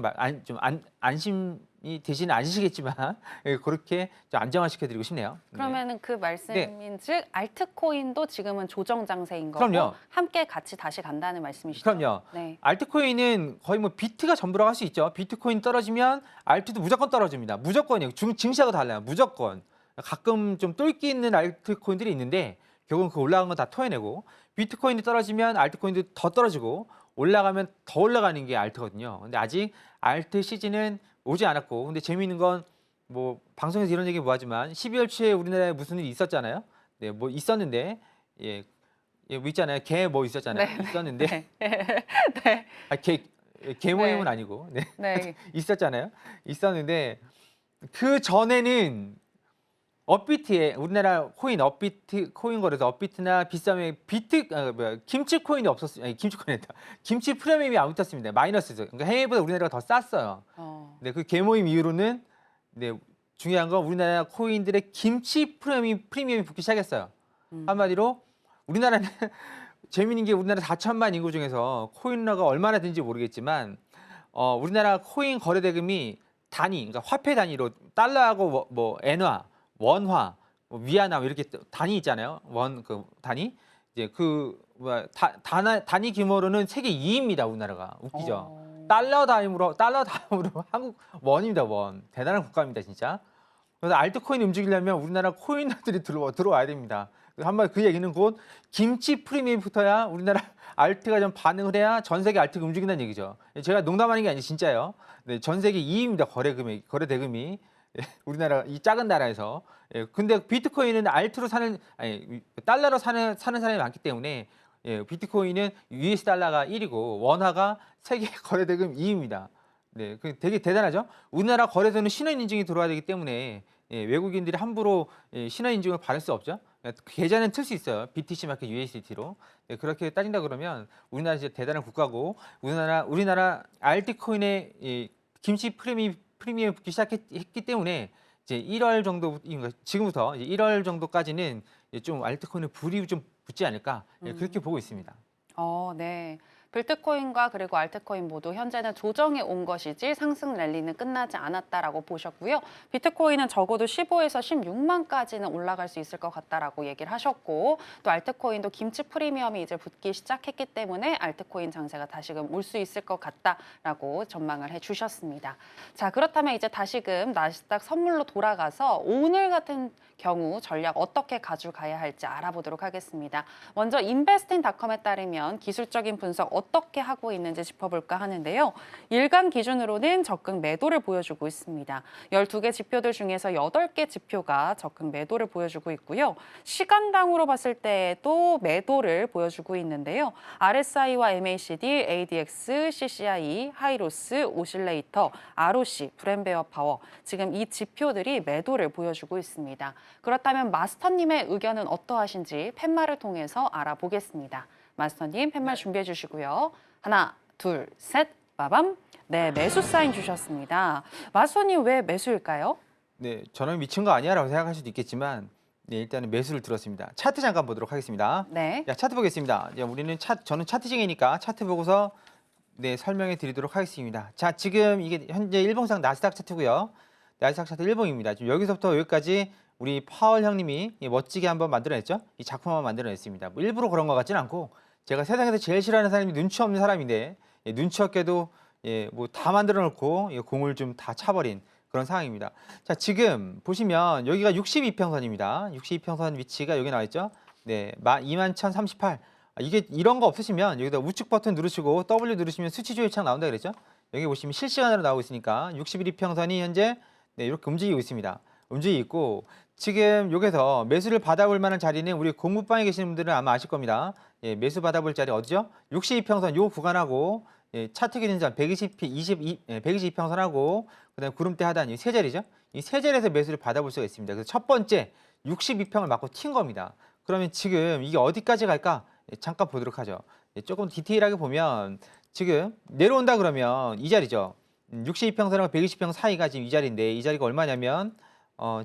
안심이 되지는 않으시겠지만 예, 그렇게 좀 안정화시켜드리고 싶네요. 네. 그러면은 그 말씀인즉 알트코인도 지금은 조정 장세인 거고 그럼요. 함께 같이 다시 간다는 말씀이시죠? 그럼요. 네. 알트코인은 거의 뭐 비트가 전부라고 할 수 있죠. 비트코인 떨어지면 알트도 무조건 떨어집니다. 무조건이에요. 증시하고 달라요. 무조건. 가끔 좀 똘끼 있는 알트코인들이 있는데 결국은 그 올라간 건 다 토해내고 비트코인이 떨어지면 알트코인도 더 떨어지고 올라가면 더 올라가는 게 알트거든요. 근데 아직 알트 시즌은 오지 않았고 근데 재미있는 건 뭐 방송에서 이런 얘기 뭐하지만 12월 초에 우리나라에 무슨 일이 있었잖아요. 네, 뭐 있었는데 예, 뭐 있잖아요. 개 뭐 있었잖아요. 네, 있었는데 네. 네. 개 모임은 네. 아니고 네. 네. 있었잖아요. 있었는데 그 전에는 업비트에 우리나라 코인 업비트 코인 거래소 업비트나 비싸면 김치 코인이 없었어요. 아니 김치 코인이다. 김치 프리미엄이 안 붙었습니다. 마이너스죠. 그러니까 해외보다 우리나라가 더 쌌어요. 네, 그 개모임 이후로는 네, 중요한 건 우리나라 코인들의 김치 프리미엄이 붙기 시작했어요. 한마디로 우리나라는 재미있는 게 우리나라 4천만 인구 중에서 코인러가 얼마나 되는지 모르겠지만 우리나라 코인 거래 대금이 단위, 그러니까 화폐 단위로 달러하고 뭐 엔화, 원화, 뭐 위안화 뭐 이렇게 단위 있잖아요. 그 단위. 이제 단위 규모로는 세계 2위입니다. 우리나라가. 웃기죠. 달러 다음으로 한국 원입니다. 원. 대단한 국가입니다, 진짜. 그래서 알트코인 움직이려면 우리나라 코인러들이 들어와야 됩니다. 한마디 그 얘기는 곧 김치 프리미엄이 붙어야 우리나라 알트가 좀 반응을 해야 전 세계 알트가 움직인다는 얘기죠. 제가 농담하는 게 아니고 진짜예요. 네, 전 세계 2위입니다. 거래 대금이. 예, 우리나라 이 작은 나라에서. 예, 근데 비트코인은 달러로 사는 사람이 많기 때문에 예, 비트코인은 US 달러가 1위고 원화가 세계 거래 대금 2위입니다. 네, 그 되게 대단하죠. 우리나라 거래소는 신원 인증이 들어와야 되기 때문에 예, 외국인들이 함부로 신원 인증을 받을 수 없죠. 계좌는 틀 수 있어요. BTC 마켓 USDT로. 네, 그렇게 따진다 그러면 우리나라 진짜 대단한 국가고 우리나라 알트코인의 김치 프리미엄 붙기 시작했기 때문에 이제 1월 정도 지금부터 이제 1월 정도까지는 이제 좀 알트코인에 불이 좀 붙지 않을까 그렇게 보고 있습니다. 네. 빌트코인과 그리고 알트코인 모두 현재는 조정에 온 것이지 상승 랠리는 끝나지 않았다라고 보셨고요. 비트코인은 적어도 15에서 16만까지는 올라갈 수 있을 것 같다라고 얘기를 하셨고, 또 알트코인도 김치 프리미엄이 이제 붙기 시작했기 때문에 알트코인 장세가 다시금 올 수 있을 것 같다라고 전망을 해주셨습니다. 자, 그렇다면 이제 다시금 나스닥 선물로 돌아가서 오늘 같은 경우 전략 어떻게 가져가야 할지 알아보도록 하겠습니다. 먼저 인베스팅닷컴에 따르면 기술적인 분석 어떻게 하고 있는지 짚어볼까 하는데요. 일간 기준으로는 적극 매도를 보여주고 있습니다. 12개 지표들 중에서 8개 지표가 적극 매도를 보여주고 있고요. 시간당으로 봤을 때도 매도를 보여주고 있는데요. RSI와 MACD, ADX, CCI, 하이로스, 오실레이터, ROC, 브랜베어 파워 지금 이 지표들이 매도를 보여주고 있습니다. 그렇다면 마스터님의 의견은 어떠하신지 팻말을 통해서 알아보겠습니다. 마스터님 팻말 준비해 주시고요. 하나, 둘, 셋, 빠밤. 네, 매수 사인 주셨습니다. 마스터님 왜 매수일까요? 네, 저는 미친 거 아니야라고 생각할 수도 있겠지만 네, 일단은 매수를 들었습니다. 차트 잠깐 보도록 하겠습니다. 네. 자, 차트 보겠습니다. 우리는 저는 차트쟁이니까 차트 보고서 네, 설명해 드리도록 하겠습니다. 자, 지금 이게 현재 일봉상 나스닥 차트고요. 나스닥 차트 일봉입니다. 지금 여기서부터 여기까지 우리 파월 형님이 멋지게 한번 만들어냈죠. 이 작품 한번 만들어냈습니다. 뭐 일부러 그런 것 같지는 않고 제가 세상에서 제일 싫어하는 사람이 눈치 없는 사람인데 눈치 없게도 뭐 다 만들어 놓고 공을 좀 다 차버린 그런 상황입니다. 자, 지금 보시면 여기가 62평선입니다. 62평선 위치가 여기 나와 있죠. 네, 21,038. 이게 이런 거 없으시면 여기다 우측 버튼 누르시고 W 누르시면 수치 조회 창 나온다 그랬죠. 여기 보시면 실시간으로 나오고 있으니까 61평선이 현재 네, 이렇게 움직이고 있습니다. 움직이고 있고 지금 여기서 매수를 받아볼 만한 자리는 우리 공부방에 계시는 분들은 아마 아실 겁니다. 예, 매수 받아볼 자리 어디죠? 62평선 요 구간하고 차트 기준선 122평선하고 그다음에 구름대 하단 이 세 자리죠. 이 세 자리에서 매수를 받아볼 수가 있습니다. 그래서 첫 번째 62평을 맞고 튄 겁니다. 그러면 지금 이게 어디까지 갈까? 잠깐 보도록 하죠. 조금 디테일하게 보면 지금 내려온다 그러면 이 자리죠. 62평선하고 120평 사이가 지금 이 자리인데 이 자리가 얼마냐면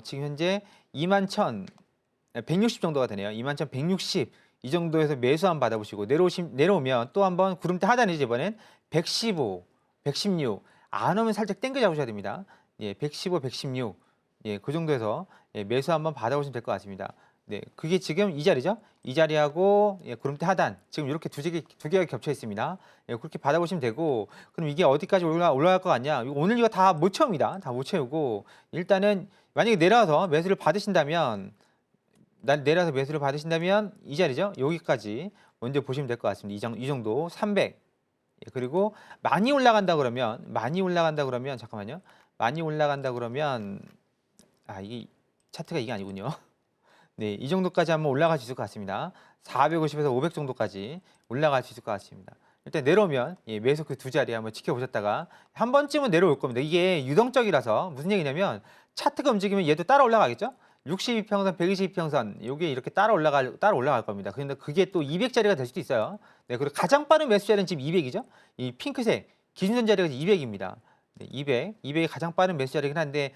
지금 현재 21,160 정도가 되네요. 21,160 이 정도에서 매수 한번 받아보시고 내려오면 또 한번 구름대 하단이죠. 이번엔 115, 116 안 오면 살짝 당겨 잡으셔야 됩니다. 예, 115, 116 예, 그 정도에서 매수 한번 받아보시면 될 것 같습니다. 네, 그게 지금 이 자리죠. 이 자리하고 구름대 하단 지금 이렇게 두 개가 겹쳐 있습니다. 예, 그렇게 받아보시면 되고 그럼 이게 어디까지 올라갈 것 같냐? 오늘 이거 다 못 채웁니다. 다 못 채우고 일단은 만약에 내려와서 매수를 받으신다면 이 자리죠. 여기까지 먼저 보시면 될 것 같습니다. 이 정도 300 그리고 많이 올라간다 그러면 잠깐만요. 많이 올라간다 그러면 이게 차트가 이게 아니군요. 네, 이 정도까지 한번 올라갈 수 있을 것 같습니다. 450에서 500 정도까지 올라갈 수 있을 것 같습니다. 일단 내려오면 매수 그 두 자리 한번 지켜보셨다가 한 번쯤은 내려올 겁니다. 이게 유동적이라서 무슨 얘기냐면 차트가 움직이면 얘도 따라 올라가겠죠? 62평선, 122평선 이게 이렇게 따라 올라갈 겁니다. 그런데 그게 또 200짜리가 될 수도 있어요. 네, 그리고 가장 빠른 매수 자리는 지금 200이죠. 이 핑크색 기준선 자리가 200입니다. 네, 200이 가장 빠른 매수 자리긴 한데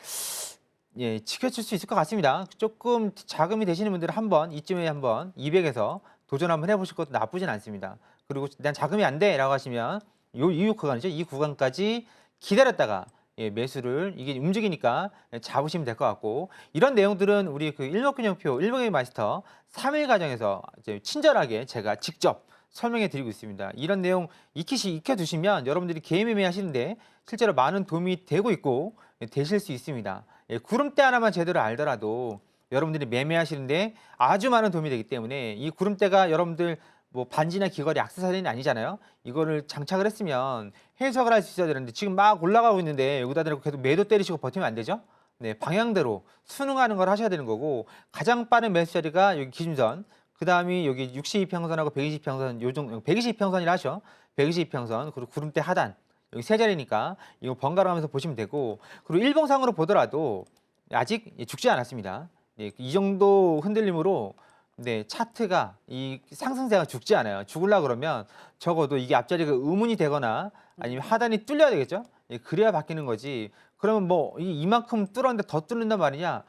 예, 지켜줄 수 있을 것 같습니다. 조금 자금이 되시는 분들은 이쯤에 한번 200에서 도전 한번 해보실 것도 나쁘진 않습니다. 그리고 난 자금이 안 돼라고 하시면 이 구간이죠. 이 구간까지 기다렸다가 매수를 이게 움직이니까 잡으시면 될 것 같고 이런 내용들은 우리 그 일목균형표 일봉의 마스터 3일 과정에서 이제 친절하게 제가 직접 설명해 드리고 있습니다. 이런 내용 익혀두시면 여러분들이 개인 매매 하시는데 실제로 많은 도움이 되고 있고 되실 수 있습니다. 구름대 하나만 제대로 알더라도 여러분들이 매매하시는데 아주 많은 도움이 되기 때문에 이 구름대가 여러분들 뭐 반지나 귀걸이 액세서리는 아니잖아요. 이거를 장착을 했으면 해석을 할 수 있어야 되는데 지금 막 올라가고 있는데 여기다 대고 계속 매도 때리시고 버티면 안 되죠. 네, 방향대로 순응하는 걸 하셔야 되는 거고 가장 빠른 매수 자리가 여기 기준선 그 다음이 여기 62평선하고 120평선 요 정도 120평선이라 하죠. 120평선 그리고 구름대 하단 여기 세 자리니까 이거 번갈아 가면서 보시면 되고 그리고 일봉상으로 보더라도 아직 죽지 않았습니다. 이 정도 흔들림으로 네, 차트가 이 상승세가 죽지 않아요. 죽으려고 그러면 적어도 이게 앞자리가 의문이 되거나 아니면 하단이 뚫려야 되겠죠. 그래야 바뀌는 거지. 그러면 뭐 이만큼 뚫었는데 더 뚫는단 말이냐?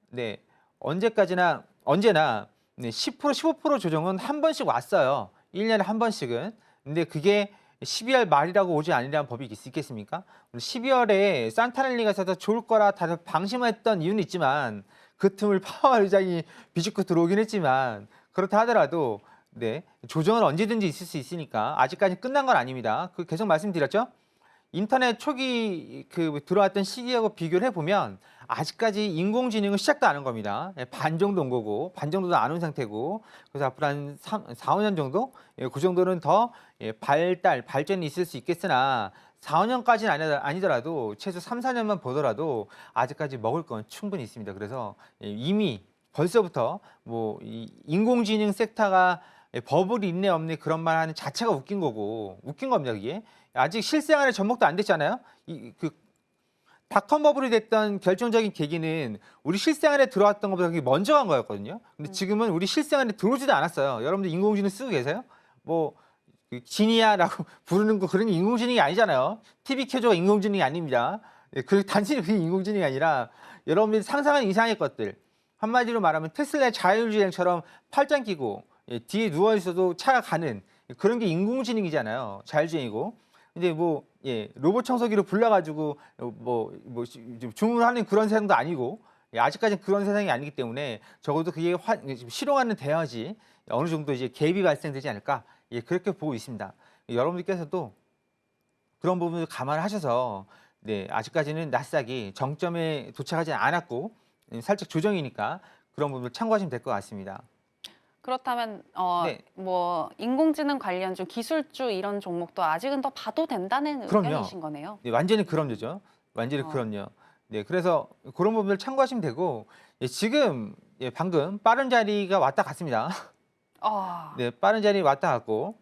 네. 언제나 네, 10% 15% 조정은 한 번씩 왔어요. 1년에 한 번씩은. 근데 그게 12월 말이라고 오지 않으려는 법이 있겠습니까? 12월에 산타넬리가 있어서 좋을 거라 다들 방심했던 이유는 있지만 그 틈을 파월 의장이 비집고 들어오긴 했지만 그렇다 하더라도 네, 조정은 언제든지 있을 수 있으니까 아직까지 끝난 건 아닙니다. 그 계속 말씀드렸죠? 인터넷 초기 들어왔던 시기하고 비교를 해보면 아직까지 인공지능은 시작도 안 한 겁니다. 반 정도 온 거고 반 정도도 안 온 상태고 그래서 앞으로 한 4, 5년 정도 그 정도는 더 발전이 있을 수 있겠으나 4, 5년까지는 아니더라도 최소 3, 4년만 보더라도 아직까지 먹을 건 충분히 있습니다. 그래서 이미 벌써부터 뭐 이 인공지능 섹터가 버블이 있네 없네 그런 말 하는 자체가 웃긴 거고 웃긴 겁니다. 그게 아직 실생활에 접목도 안 됐잖아요. 닷컴 버블이 됐던 결정적인 계기는 우리 실생활에 들어왔던 것보다 그게 먼저 간 거였거든요. 근데 지금은 우리 실생활에 들어오지도 않았어요. 여러분들 인공지능 쓰고 계세요? 뭐 지니아라고 부르는 거 그런 게 인공지능이 아니잖아요. TV 켜줘가 인공지능이 아닙니다. 단순히 그게 인공지능이 아니라 여러분들이 상상하는 이상의 것들. 한마디로 말하면 테슬라의 자율주행처럼 팔짱 끼고 뒤에 누워 있어도 차가 가는 그런 게 인공지능이잖아요. 자율주행이고. 근데 로봇 청소기로 불러가지고 주문하는 그런 세상도 아니고 아직까지는 그런 세상이 아니기 때문에 적어도 그게 실용화는 돼야지 어느 정도 이제 갭이 발생되지 않을까 그렇게 보고 있습니다. 여러분들께서도 그런 부분을 감안하셔서 네, 아직까지는 나스닥이 정점에 도착하지 않았고 살짝 조정이니까 그런 부분을 참고하시면 될 것 같습니다. 그렇다면 네. 뭐 인공지능 관련주, 기술주 이런 종목도 아직은 더 봐도 된다는 그럼요. 의견이신 거네요. 네, 완전히 그럼요. 완전히 그럼요. 네, 그래서 그런 부분을 참고하시면 되고 지금 방금 빠른 자리가 왔다 갔습니다. 네, 빠른 자리 왔다 갔고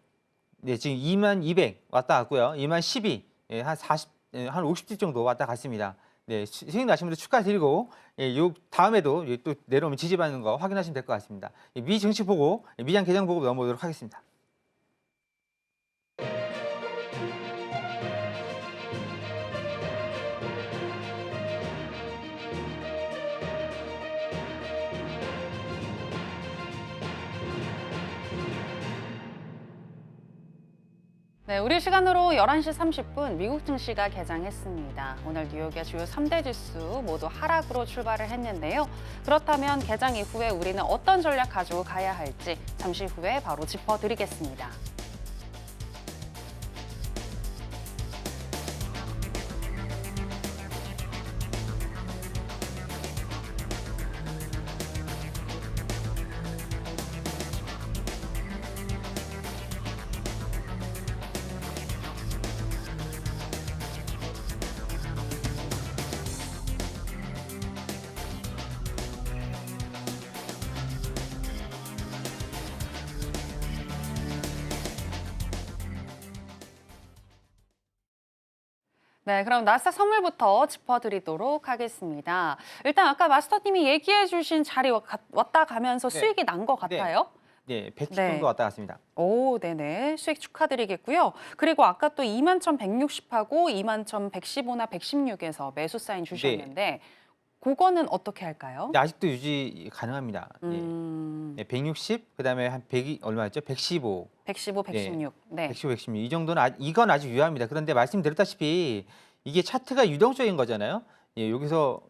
네, 지금 2200 왔다 갔고요. 20012 한 40, 한 50주 정도 왔다 갔습니다. 네, 수익 나신 분들 축하드리고 요 다음에도 또 내려오면 지지받는 거 확인하시면 될 것 같습니다. 미 증시 보고 미장 개장 보고 넘어오도록 하겠습니다. 네, 우리 시간으로 11시 30분 미국 증시가 개장했습니다. 오늘 뉴욕의 주요 3대 지수 모두 하락으로 출발을 했는데요. 그렇다면 개장 이후에 우리는 어떤 전략 가지고 가야 할지 잠시 후에 바로 짚어드리겠습니다. 네, 그럼 나스닥 선물부터 짚어드리도록 하겠습니다. 일단 아까 마스터님이 얘기해 주신 자리 왔다 가면서 네. 수익이 난 것 같아요. 네, 110 네. 정도 왔다 갔습니다. 오, 네네. 수익 축하드리겠고요. 그리고 아까 또 21,160하고 21,115나 116에서 매수 사인 주셨는데 그거는 어떻게 할까요? 네, 아직도 유지 가능합니다. 음, 네, 160, 그다음에 한 100이 얼마였죠? 115. 115, 116. 네. 115, 116. 이 정도는 이건 아주 유효합니다. 그런데 말씀드렸다시피 이게 차트가 유동적인 거잖아요. 여기서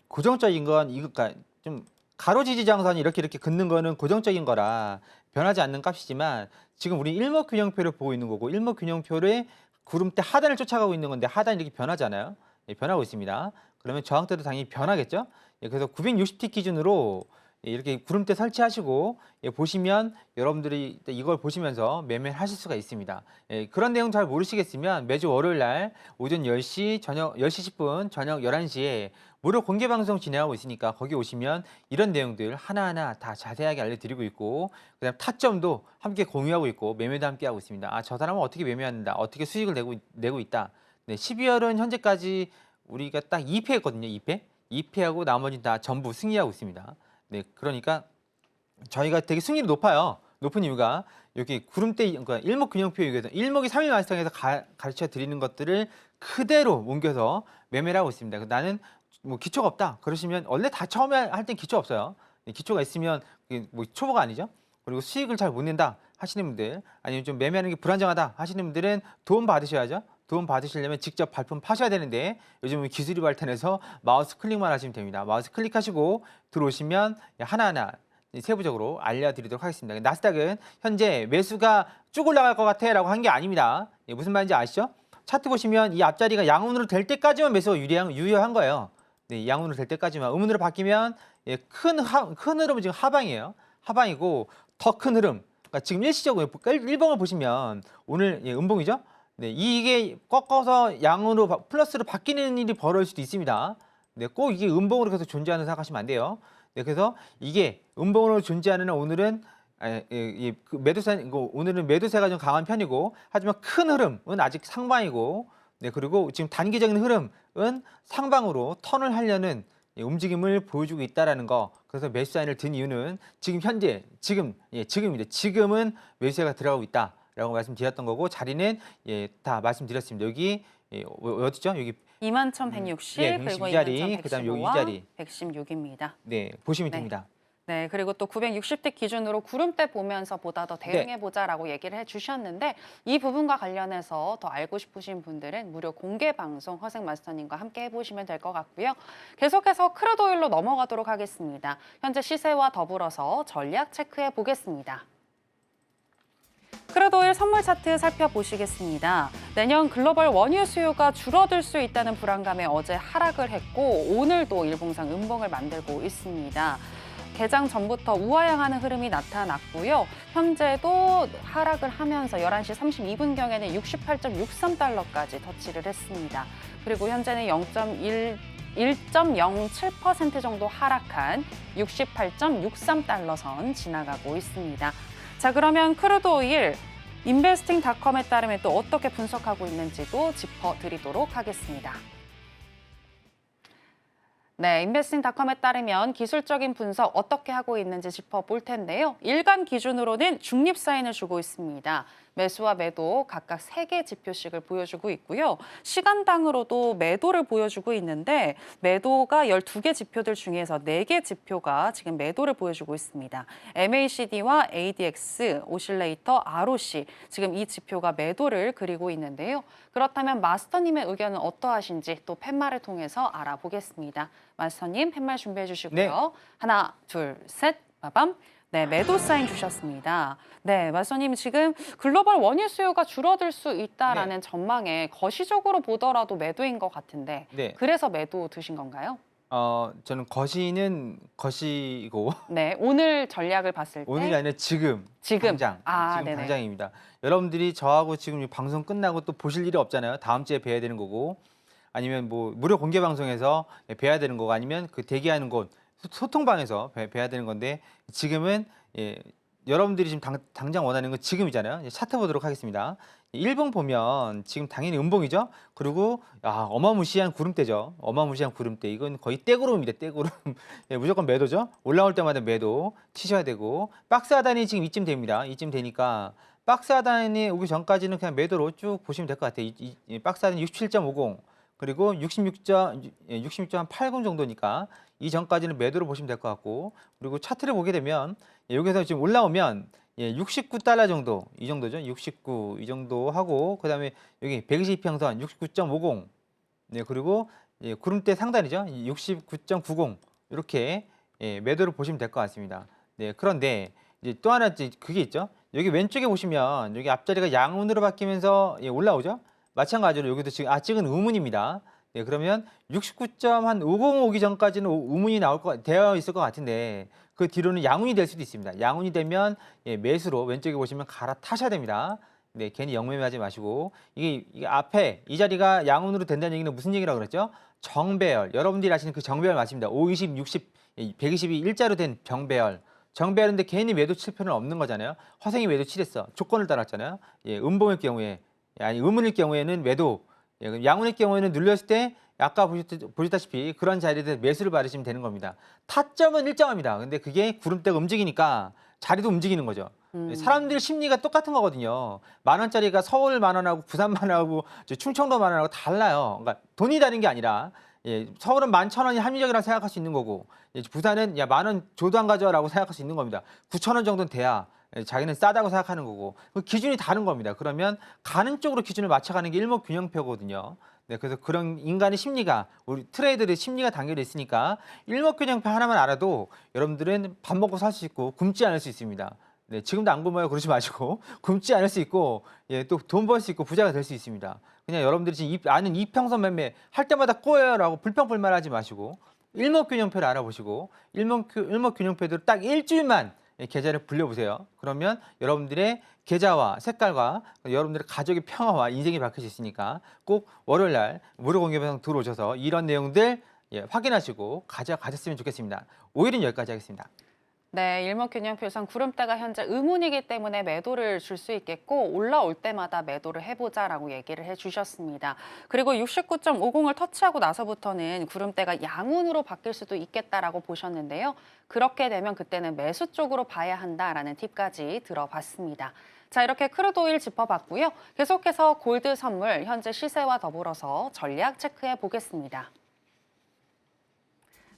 고정적인 건 그러니까 좀 가로지지 장선이 이렇게 긋는 거는 고정적인 거라 변하지 않는 값이지만 지금 우리 일목균형표를 보고 있는 거고 일목균형표를 구름대 하단을 쫓아가고 있는 건데 하단이 이렇게 변하잖아요. 변하고 있습니다. 그러면 저항대도 당연히 변하겠죠. 그래서 960T 기준으로 이렇게 구름대 설치하시고 보시면 여러분들이 이걸 보시면서 매매를 하실 수가 있습니다. 그런 내용 잘 모르시겠으면 매주 월요일 날 오전 10시, 저녁 10시 10분, 저녁 11시에 무료 공개 방송 진행하고 있으니까 거기 오시면 이런 내용들 하나하나 다 자세하게 알려드리고 있고 그다음 타점도 함께 공유하고 있고 매매도 함께 하고 있습니다. 아, 저 사람은 어떻게 매매한다, 어떻게 수익을 내고 있다. 네, 12월은 현재까지 우리가 딱 2패했거든요. 2패. 2패하고 나머지 다 전부 승리하고 있습니다. 네, 그러니까 저희가 되게 승률이 높아요. 높은 이유가 여기 구름대 그러니까 일목균형표 이유에서 일목이 3일 완성해서 가르쳐 드리는 것들을 그대로 옮겨서 매매를 하고 있습니다. 나는 뭐 기초가 없다 그러시면 원래 다 처음에 할 땐 기초 없어요. 기초가 있으면 뭐 초보가 아니죠. 그리고 수익을 잘 못 낸다 하시는 분들 아니면 좀 매매하는 게 불안정하다 하시는 분들은 도움 받으셔야죠. 도움 받으시려면 직접 발품 파셔야 되는데 요즘은 기술이 발전해서 마우스 클릭만 하시면 됩니다. 마우스 클릭하시고 들어오시면 하나하나 세부적으로 알려드리도록 하겠습니다. 나스닥은 현재 매수가 쭉 올라갈 것 같아 라고 한 게 아닙니다. 무슨 말인지 아시죠? 차트 보시면 이 앞자리가 양운으로 될 때까지만 매수가 유효한 거예요. 네, 양운으로 될 때까지만. 음운으로 바뀌면 큰 흐름은 지금 하방이에요. 하방이고 더 큰 흐름. 그러니까 지금 일시적으로 1봉을 보시면 오늘 음봉이죠. 네, 이게 꺾어서 양으로 플러스로 바뀌는 일이 벌어질 수도 있습니다. 네, 꼭 이게 음봉으로 계속 존재하는 생각하시면 안 돼요. 네, 그래서 이게 음봉으로 존재하는 오늘은 오늘은 매도세가 좀 강한 편이고 하지만 큰 흐름은 아직 상방이고 네, 그리고 지금 단기적인 흐름은 상방으로 턴을 하려는 움직임을 보여주고 있다라는 거. 그래서 매수 사인을 든 이유는 지금 현재 지금입니다. 지금은 매수세가 들어가고 있다라고 말씀드렸던 거고 자리는 다 말씀드렸습니다. 여기 어디죠? 여기 21,160 그리고 이 자리, 그다음 여기 이 21,115와 자리. 116입니다. 네, 보시면 네. 됩니다. 네, 그리고 또 960대 기준으로 구름대 보면서 보다 더 대응해보자라고 얘기를 해주셨는데 이 부분과 관련해서 더 알고 싶으신 분들은 무료 공개 방송 허생 마스터님과 함께 해보시면 될 것 같고요. 계속해서 크루드 오일로 넘어가도록 하겠습니다. 현재 시세와 더불어서 전략 체크해 보겠습니다. 크루드 오일 선물 차트 살펴보시겠습니다. 내년 글로벌 원유 수요가 줄어들 수 있다는 불안감에 어제 하락을 했고 오늘도 일봉상 음봉을 만들고 있습니다. 개장 전부터 우하향하는 흐름이 나타났고요. 현재도 하락을 하면서 11시 32분경에는 68.63달러까지 터치를 했습니다. 그리고 현재는 1.07% 정도 하락한 68.63달러 선 지나가고 있습니다. 자, 그러면 크루드 오일 인베스팅닷컴에 따르면 또 어떻게 분석하고 있는지도 짚어드리도록 하겠습니다. 네, 인베스팅닷컴에 따르면 기술적인 분석 어떻게 하고 있는지 짚어볼 텐데요. 일간 기준으로는 중립 사인을 주고 있습니다. 매수와 매도 각각 3개 지표씩을 보여주고 있고요. 시간당으로도 매도를 보여주고 있는데 매도가 12개 지표들 중에서 4개 지표가 지금 매도를 보여주고 있습니다. MACD와 ADX, 오실레이터, ROC 지금 이 지표가 매도를 그리고 있는데요. 그렇다면 마스터님의 의견은 어떠하신지 또 팻말을 통해서 알아보겠습니다. 마스터님 팻말 준비해 주시고요. 네. 하나, 둘, 셋, 빠밤. 네, 매도 사인 주셨습니다. 네, 마스터님 지금 글로벌 원유 수요가 줄어들 수 있다라는 전망에 거시적으로 보더라도 매도인 것 같은데 네. 그래서 매도 드신 건가요? 저는 거시는 거시고 네, 오늘 전략을 봤을 때 오늘이 아니라 지금 당장 지금 네네. 당장입니다. 여러분들이 저하고 지금 이 방송 끝나고 또 보실 일이 없잖아요. 다음 주에 뵈야 되는 거고 아니면 뭐 무료 공개 방송에서 뵈야 되는 거고 아니면 그 대기하는 곳 소통방에서 뵈야 되는 건데 지금은 여러분들이 지금 당장 원하는 건 지금이잖아요. 차트 보도록 하겠습니다. 1봉 보면 지금 당연히 음봉이죠. 그리고 어마무시한 구름대죠. 어마무시한 구름대. 이건 거의 떼구름입니다. 떼구름. 무조건 매도죠. 올라올 때마다 매도 치셔야 되고 박스 하단이 지금 이쯤 됩니다. 이쯤 되니까 박스 하단이 오기 전까지는 그냥 매도로 쭉 보시면 될 것 같아요. 이 박스 하단 67.50 그리고 66.80 정도니까 이 전까지는 매도로 보시면 될 것 같고 그리고 차트를 보게 되면 여기서 지금 올라오면 69달러 정도 이 정도죠. 69 이 정도 하고 그다음에 여기 120평선 69.50 네, 그리고 구름대 상단이죠. 69.90 이렇게 매도를 보시면 될 것 같습니다. 네, 그런데 이제 또 하나 그게 있죠. 여기 왼쪽에 보시면 여기 앞자리가 양운으로 바뀌면서 올라오죠. 마찬가지로 여기도 지금 아직은 우문입니다. 네, 그러면 69.50 오기 전까지는 우문이 되어 있을 것 같은데 그 뒤로는 양운이 될 수도 있습니다. 양운이 되면 매수로 왼쪽에 보시면 갈아타셔야 됩니다. 네, 괜히 영매매하지 마시고 이게 앞에 이 자리가 양운으로 된다는 얘기는 무슨 얘기라고 그랬죠? 정배열. 여러분들이 아시는 그 정배열 맞습니다. 5, 20, 60, 120이 일자로 된 정배열. 정배열인데 괜히 매도 칠 필요는 없는 거잖아요. 화생이 매도 칠했어. 조건을 따랐잖아요. 음봉일 경우에 아니 음운일 경우에는 매도. 양운일 경우에는 눌렸을 때 아까 보셨다시피 그런 자리에 매수를 받으시면 되는 겁니다. 타점은 일정합니다. 근데 그게 구름대가 움직이니까 자리도 움직이는 거죠. 음. 사람들 심리가 똑같은 거거든요. 10,000원짜리가 서울 10,000원하고 부산 10,000원하고 충청도 10,000원하고 달라요. 그러니까 돈이 다른 게 아니라 서울은 11,000원이 합리적이라고 생각할 수 있는 거고 부산은 야 10,000원 줘도 안 가져라고 생각할 수 있는 겁니다. 9,000원 정도는 돼야 자기는 싸다고 생각하는 거고 그 기준이 다른 겁니다. 그러면 가는 쪽으로 기준을 맞춰가는 게 일목균형표거든요. 네, 그래서 그런 인간의 심리가 우리 트레이더의 심리가 담겨져 있으니까 일목균형표 하나만 알아도 여러분들은 밥 먹고 살 수 있고 굶지 않을 수 있습니다. 네, 지금도 안 굶어요. 그러지 마시고 굶지 않을 수 있고 또 돈 벌 수 있고 부자가 될 수 있습니다. 그냥 여러분들이 지금 아는 이평선 매매 할 때마다 꼬여요라고 불평불만하지 마시고 일목균형표를 알아보시고 일목균형표대로 딱 일주일만 계좌를 불려보세요. 그러면 여러분들의 계좌와 색깔과 여러분들의 가족의 평화와 인생이 바뀔 수 있으니까 꼭 월요일 날 무료 공개 방송 들어오셔서 이런 내용들 확인하시고 가졌으면 좋겠습니다. 오일은 여기까지 하겠습니다. 네, 일목균형표상 구름대가 현재 의문이기 때문에 매도를 줄 수 있겠고 올라올 때마다 매도를 해보자라고 얘기를 해주셨습니다. 그리고 69.50을 터치하고 나서부터는 구름대가 양운으로 바뀔 수도 있겠다라고 보셨는데요. 그렇게 되면 그때는 매수 쪽으로 봐야 한다라는 팁까지 들어봤습니다. 자, 이렇게 크루드오일 짚어봤고요. 계속해서 골드 선물 현재 시세와 더불어서 전략 체크해 보겠습니다.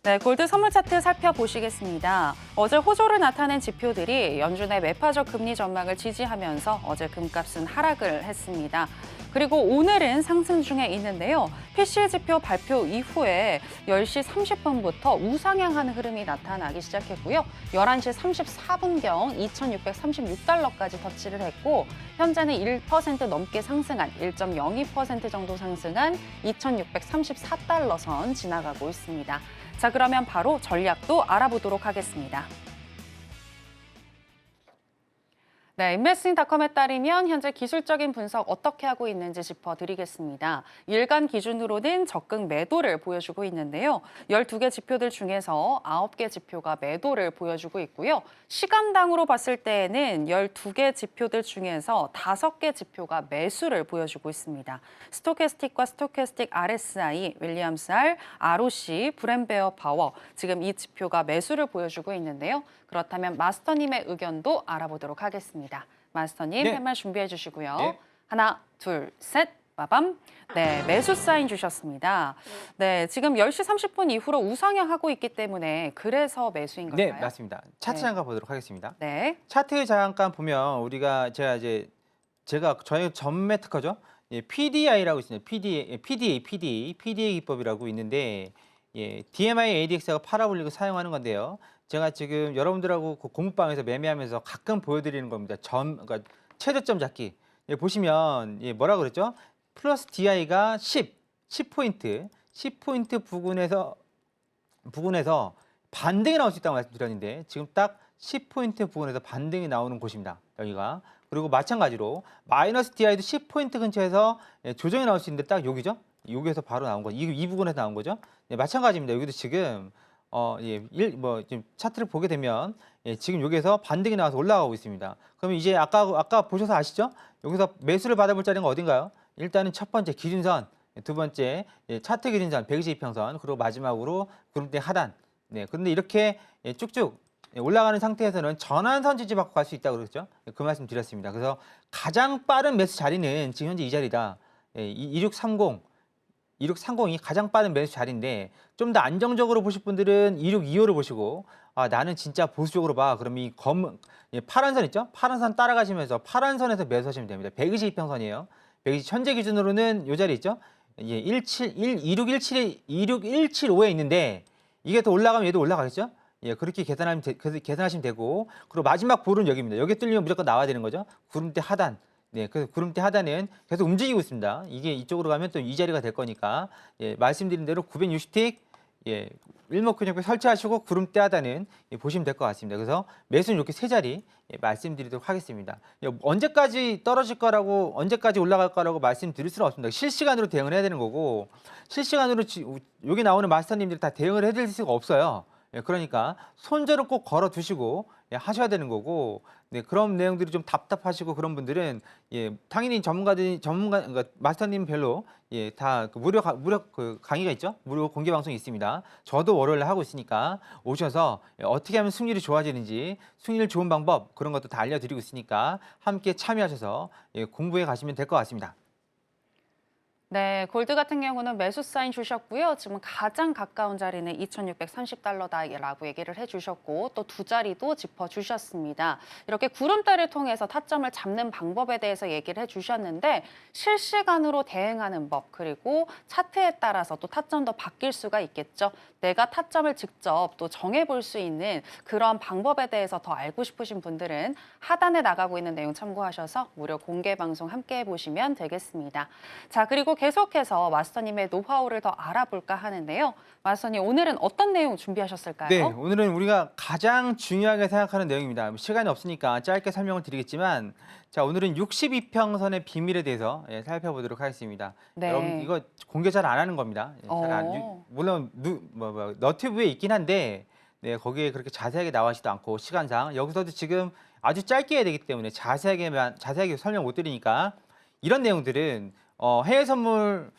네, 골드 선물 차트 살펴보시겠습니다. 어제 호조를 나타낸 지표들이 연준의 매파적 금리 전망을 지지하면서 어제 금값은 하락을 했습니다. 그리고 오늘은 상승 중에 있는데요. PCE 지표 발표 이후에 10시 30분부터 우상향하는 흐름이 나타나기 시작했고요. 11시 34분경 2,636달러까지 터치를 했고 현재는 1% 넘게 상승한 1.02% 정도 상승한 2,634달러 선 지나가고 있습니다. 자, 그러면 바로 전략도 알아보도록 하겠습니다. 네, 인베스팅닷컴에 따르면 현재 기술적인 분석 어떻게 하고 있는지 짚어드리겠습니다. 일간 기준으로는 적극 매도를 보여주고 있는데요. 12개 지표들 중에서 9개 지표가 매도를 보여주고 있고요. 시간당으로 봤을 때에는 12개 지표들 중에서 5개 지표가 매수를 보여주고 있습니다. 스토캐스틱과 스토캐스틱 RSI, 윌리엄스R, ROC, 브랜베어 파워, 지금 이 지표가 매수를 보여주고 있는데요. 그렇다면 마스터님의 의견도 알아보도록 하겠습니다. 마스터님, 네. 팻말 준비해 주시고요. 네. 하나, 둘, 셋, 빠밤. 네, 매수 사인 주셨습니다. 네, 지금 10시 30분 이후로 우상향하고 있기 때문에 그래서 매수인 네, 걸까요? 맞습니다. 차트 네. 잠깐 보도록 하겠습니다. 네. 차트 잠깐 보면 제가 저희 전매 특허죠. PDI라고 있습니다. PDA 기법이라고 있는데 DMI ADX가 팔아올리고 사용하는 건데요. 제가 지금 여러분들하고 공부방에서 매매하면서 가끔 보여드리는 겁니다. 그러니까 최저점 잡기. 보시면 뭐라 그랬죠? 플러스 DI가 10포인트 부근에서 반등이 나올 수 있다고 말씀드렸는데 지금 딱 10포인트 부근에서 반등이 나오는 곳입니다. 여기가. 그리고 마찬가지로 마이너스 DI도 10포인트 근처에서 조정이 나올 수 있는데 딱 여기죠. 여기에서 바로 나온 거죠. 이 부분에서 나온 거죠. 마찬가지입니다. 여기도 지금 지금 차트를 보게 되면 지금 여기에서 반등이 나와서 올라가고 있습니다. 그러면 이제 아까 보셔서 아시죠? 여기서 매수를 받아볼 자리가 어딘가요? 일단은 첫 번째 기준선, 두 번째 차트 기준선 122평선, 그리고 마지막으로 구름대 하단. 네, 그런데 이렇게 쭉쭉 올라가는 상태에서는 전환선 지지받고 갈 수 있다고 그랬죠? 그 말씀 드렸습니다. 그래서 가장 빠른 매수 자리는 지금 현재 이 자리다. 2630이 가장 빠른 매수 자리인데 좀 더 안정적으로 보실 분들은 2625를 보시고 나는 진짜 보수적으로 봐. 그럼 이 파란 선 있죠? 파란 선 따라가시면서 파란 선에서 매수하시면 됩니다. 122평선이에요. 120 현재 기준으로는 이 자리 있죠? 26175에 있는데 이게 더 올라가면 얘도 올라가겠죠? 그렇게 계산하시면 되고 그리고 마지막 볼은 여기입니다. 여기 뚫리면 무조건 나와야 되는 거죠. 구름대 하단. 네, 그래서 구름대 하단은 계속 움직이고 있습니다. 이게 이쪽으로 가면 또 이 자리가 될 거니까 말씀드린 대로 960틱 일목균형표 설치하시고 구름대 하단은 보시면 될 것 같습니다. 그래서 매수는 이렇게 세 자리 말씀드리도록 하겠습니다. 언제까지 떨어질 거라고 언제까지 올라갈 거라고 말씀드릴 수는 없습니다. 실시간으로 대응을 해야 되는 거고 실시간으로 여기 나오는 마스터님들이 다 대응을 해드릴 수가 없어요. 예, 그러니까 손절은 꼭 걸어 두시고 예, 하셔야 되는 거고 네, 그런 내용들이 좀 답답하시고 그런 분들은 예, 당연히 그러니까 마스터님 별로 예, 다그 무료 그 강의가 있죠. 무료 공개 방송이 있습니다. 저도 월요일에 하고 있으니까 오셔서 예, 어떻게 하면 승률이 좋아지는지 승률 좋은 방법 그런 것도 다 알려드리고 있으니까 함께 참여하셔서 예, 공부해 가시면 될 것 같습니다. 네, 골드 같은 경우는 매수 사인 주셨고요. 지금 가장 가까운 자리는 2,630달러다라고 얘기를 해주셨고 또 두 자리도 짚어주셨습니다. 이렇게 구름대를 통해서 타점을 잡는 방법에 대해서 얘기를 해주셨는데 실시간으로 대응하는 법 그리고 차트에 따라서 또 타점도 바뀔 수가 있겠죠. 내가 타점을 직접 또 정해볼 수 있는 그런 방법에 대해서 더 알고 싶으신 분들은 하단에 나가고 있는 내용 참고하셔서 무료 공개 방송 함께 해보시면 되겠습니다. 자, 그리고 계속해서 마스터님의 노하우를 더 알아볼까 하는데요. 마스터님, 오늘은 어떤 내용 준비하셨을까요? 네, 오늘은 우리가 가장 중요하게 생각하는 내용입니다. 시간이 없으니까 짧게 설명을 드리겠지만, 자, 오늘은 62평선의 비밀에 대해서 예, 살펴보도록 하겠습니다. 네. 여러분, 이거 공개 잘 안 하는 겁니다. 예, 물론 너튜브에 있긴 한데, 네, 거기에 그렇게 자세하게 나와있지도 않고 시간상 여기서도 지금 아주 짧게 해야 되기 때문에 자세하게 설명 못 드리니까 이런 내용들은 해외 선물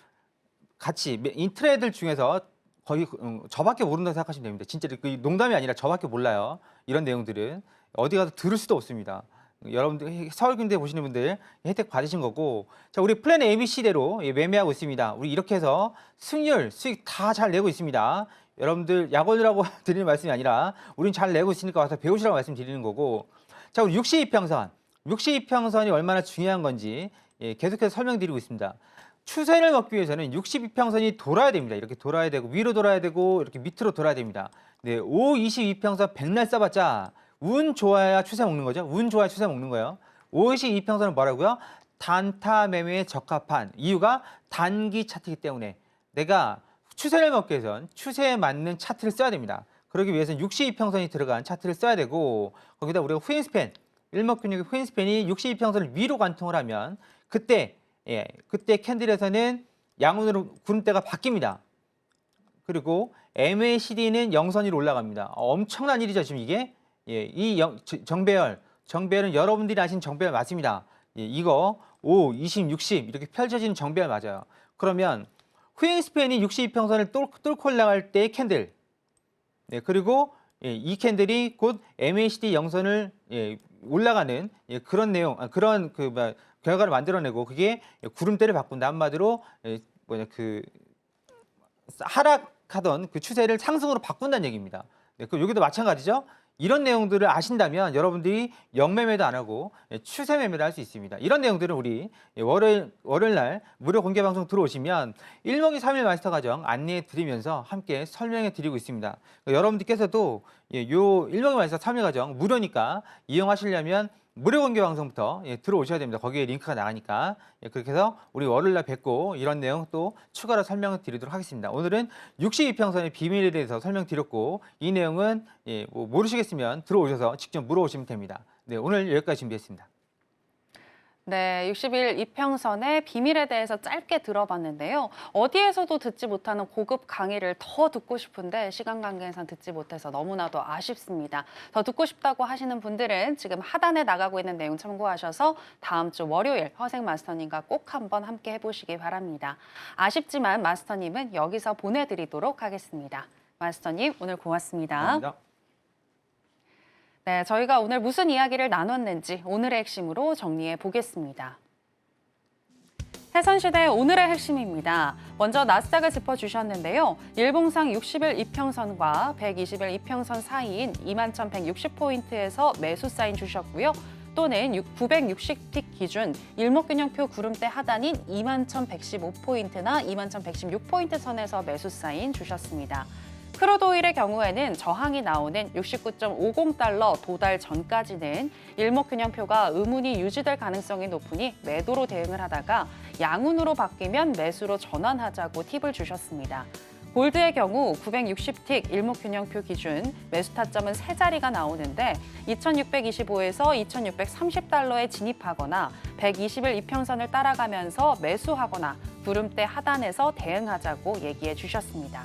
같이 인트레들 중에서 거의 저밖에 모른다고 생각하시면 됩니다. 진짜 그 농담이 아니라 저밖에 몰라요. 이런 내용들은 어디 가서 들을 수도 없습니다. 여러분들 서울금대 보시는 분들 혜택 받으신 거고, 자, 우리 플랜 ABC대로 매매하고 있습니다. 우리 이렇게 해서 승률, 수익 다 잘 내고 있습니다. 여러분들 약올리라고 드리는 말씀이 아니라 우린 잘 내고 있으니까 와서 배우시라고 말씀드리는 거고, 자, 우리 62평선, 62평선이 얼마나 중요한 건지 예, 계속해서 설명드리고 있습니다. 추세를 먹기 위해서는 62평선이 돌아야 됩니다. 이렇게 돌아야 되고 위로 돌아야 되고 이렇게 밑으로 돌아야 됩니다. 네, 5, 22평선 백날 써봤자 운 좋아야 추세 먹는 거죠. 운 좋아야 추세 먹는 거예요. 5, 22평선은 뭐라고요? 단타 매매에 적합한 이유가 단기 차트이기 때문에 내가 추세를 먹기 위해선 추세에 맞는 차트를 써야 됩니다. 그러기 위해서는 62평선이 들어간 차트를 써야 되고 거기다 우리가 후행스팬, 일목균형의 후행스팬이 62평선을 위로 관통을 하면 그때 캔들에서는 양운으로 구름대가 바뀝니다. 그리고 MACD는 영선 위로 올라갑니다. 엄청난 일이죠, 지금 이게. 예, 정배열은 여러분들이 아신 정배열 맞습니다. 예, 이거 5, 20, 60 이렇게 펼쳐지는 정배열 맞아요. 그러면 후행스팬이 62평선을 뚫고 올라갈 때의 캔들. 네, 그리고 예, 이 캔들이 곧 MACD 영선을 올라가는 그런 내용, 그런 결과를 만들어내고 그게 구름대를 바꾼다. 한마디로 하락하던 그 추세를 상승으로 바꾼다는 얘기입니다. 네, 그 여기도 마찬가지죠. 이런 내용들을 아신다면 여러분들이 영매매도 안 하고 추세 매매를 할 수 있습니다. 이런 내용들은 우리 월요일 날 무료 공개 방송 들어오시면 일목이 3일 마스터 과정 안내해 드리면서 함께 설명해 드리고 있습니다. 여러분들께서도 요 일목이 마스터 3일 과정 무료니까 이용하시려면 무료 공개 방송부터 들어오셔야 됩니다. 거기에 링크가 나가니까 그렇게 해서 우리 월요일 날 뵙고 이런 내용 또 추가로 설명을 드리도록 하겠습니다. 오늘은 62평선의 비밀에 대해서 설명드렸고 이 내용은 뭐 모르시겠으면 들어오셔서 직접 물어보시면 됩니다. 네, 오늘 여기까지 준비했습니다. 네, 60일 이평선의 비밀에 대해서 짧게 들어봤는데요. 어디에서도 듣지 못하는 고급 강의를 더 듣고 싶은데 시간 관계상 듣지 못해서 너무나도 아쉽습니다. 더 듣고 싶다고 하시는 분들은 지금 하단에 나가고 있는 내용 참고하셔서 다음 주 월요일 허생 마스터님과 꼭 한번 함께 해보시기 바랍니다. 아쉽지만 마스터님은 여기서 보내드리도록 하겠습니다. 마스터님, 오늘 고맙습니다. 감사합니다. 네, 저희가 오늘 무슨 이야기를 나눴는지 오늘의 핵심으로 정리해 보겠습니다. 해선시대 오늘의 핵심입니다. 먼저 나스닥을 짚어주셨는데요. 일봉상 60일 이평선과 120일 이평선 사이인 21,160포인트에서 매수 사인 주셨고요. 또는 960틱 기준 일목균형표 구름대 하단인 21,115포인트나 21,116포인트 선에서 매수 사인 주셨습니다. 크루드 오일의 경우에는 저항이 나오는 69.50달러 도달 전까지는 일목균형표가 의문이 유지될 가능성이 높으니 매도로 대응을 하다가 양운으로 바뀌면 매수로 전환하자고 팁을 주셨습니다. 골드의 경우 960틱 일목균형표 기준 매수 타점은 세 자리가 나오는데 2,625에서 2,630달러에 진입하거나 120일 이평선을 따라가면서 매수하거나 구름대 하단에서 대응하자고 얘기해 주셨습니다.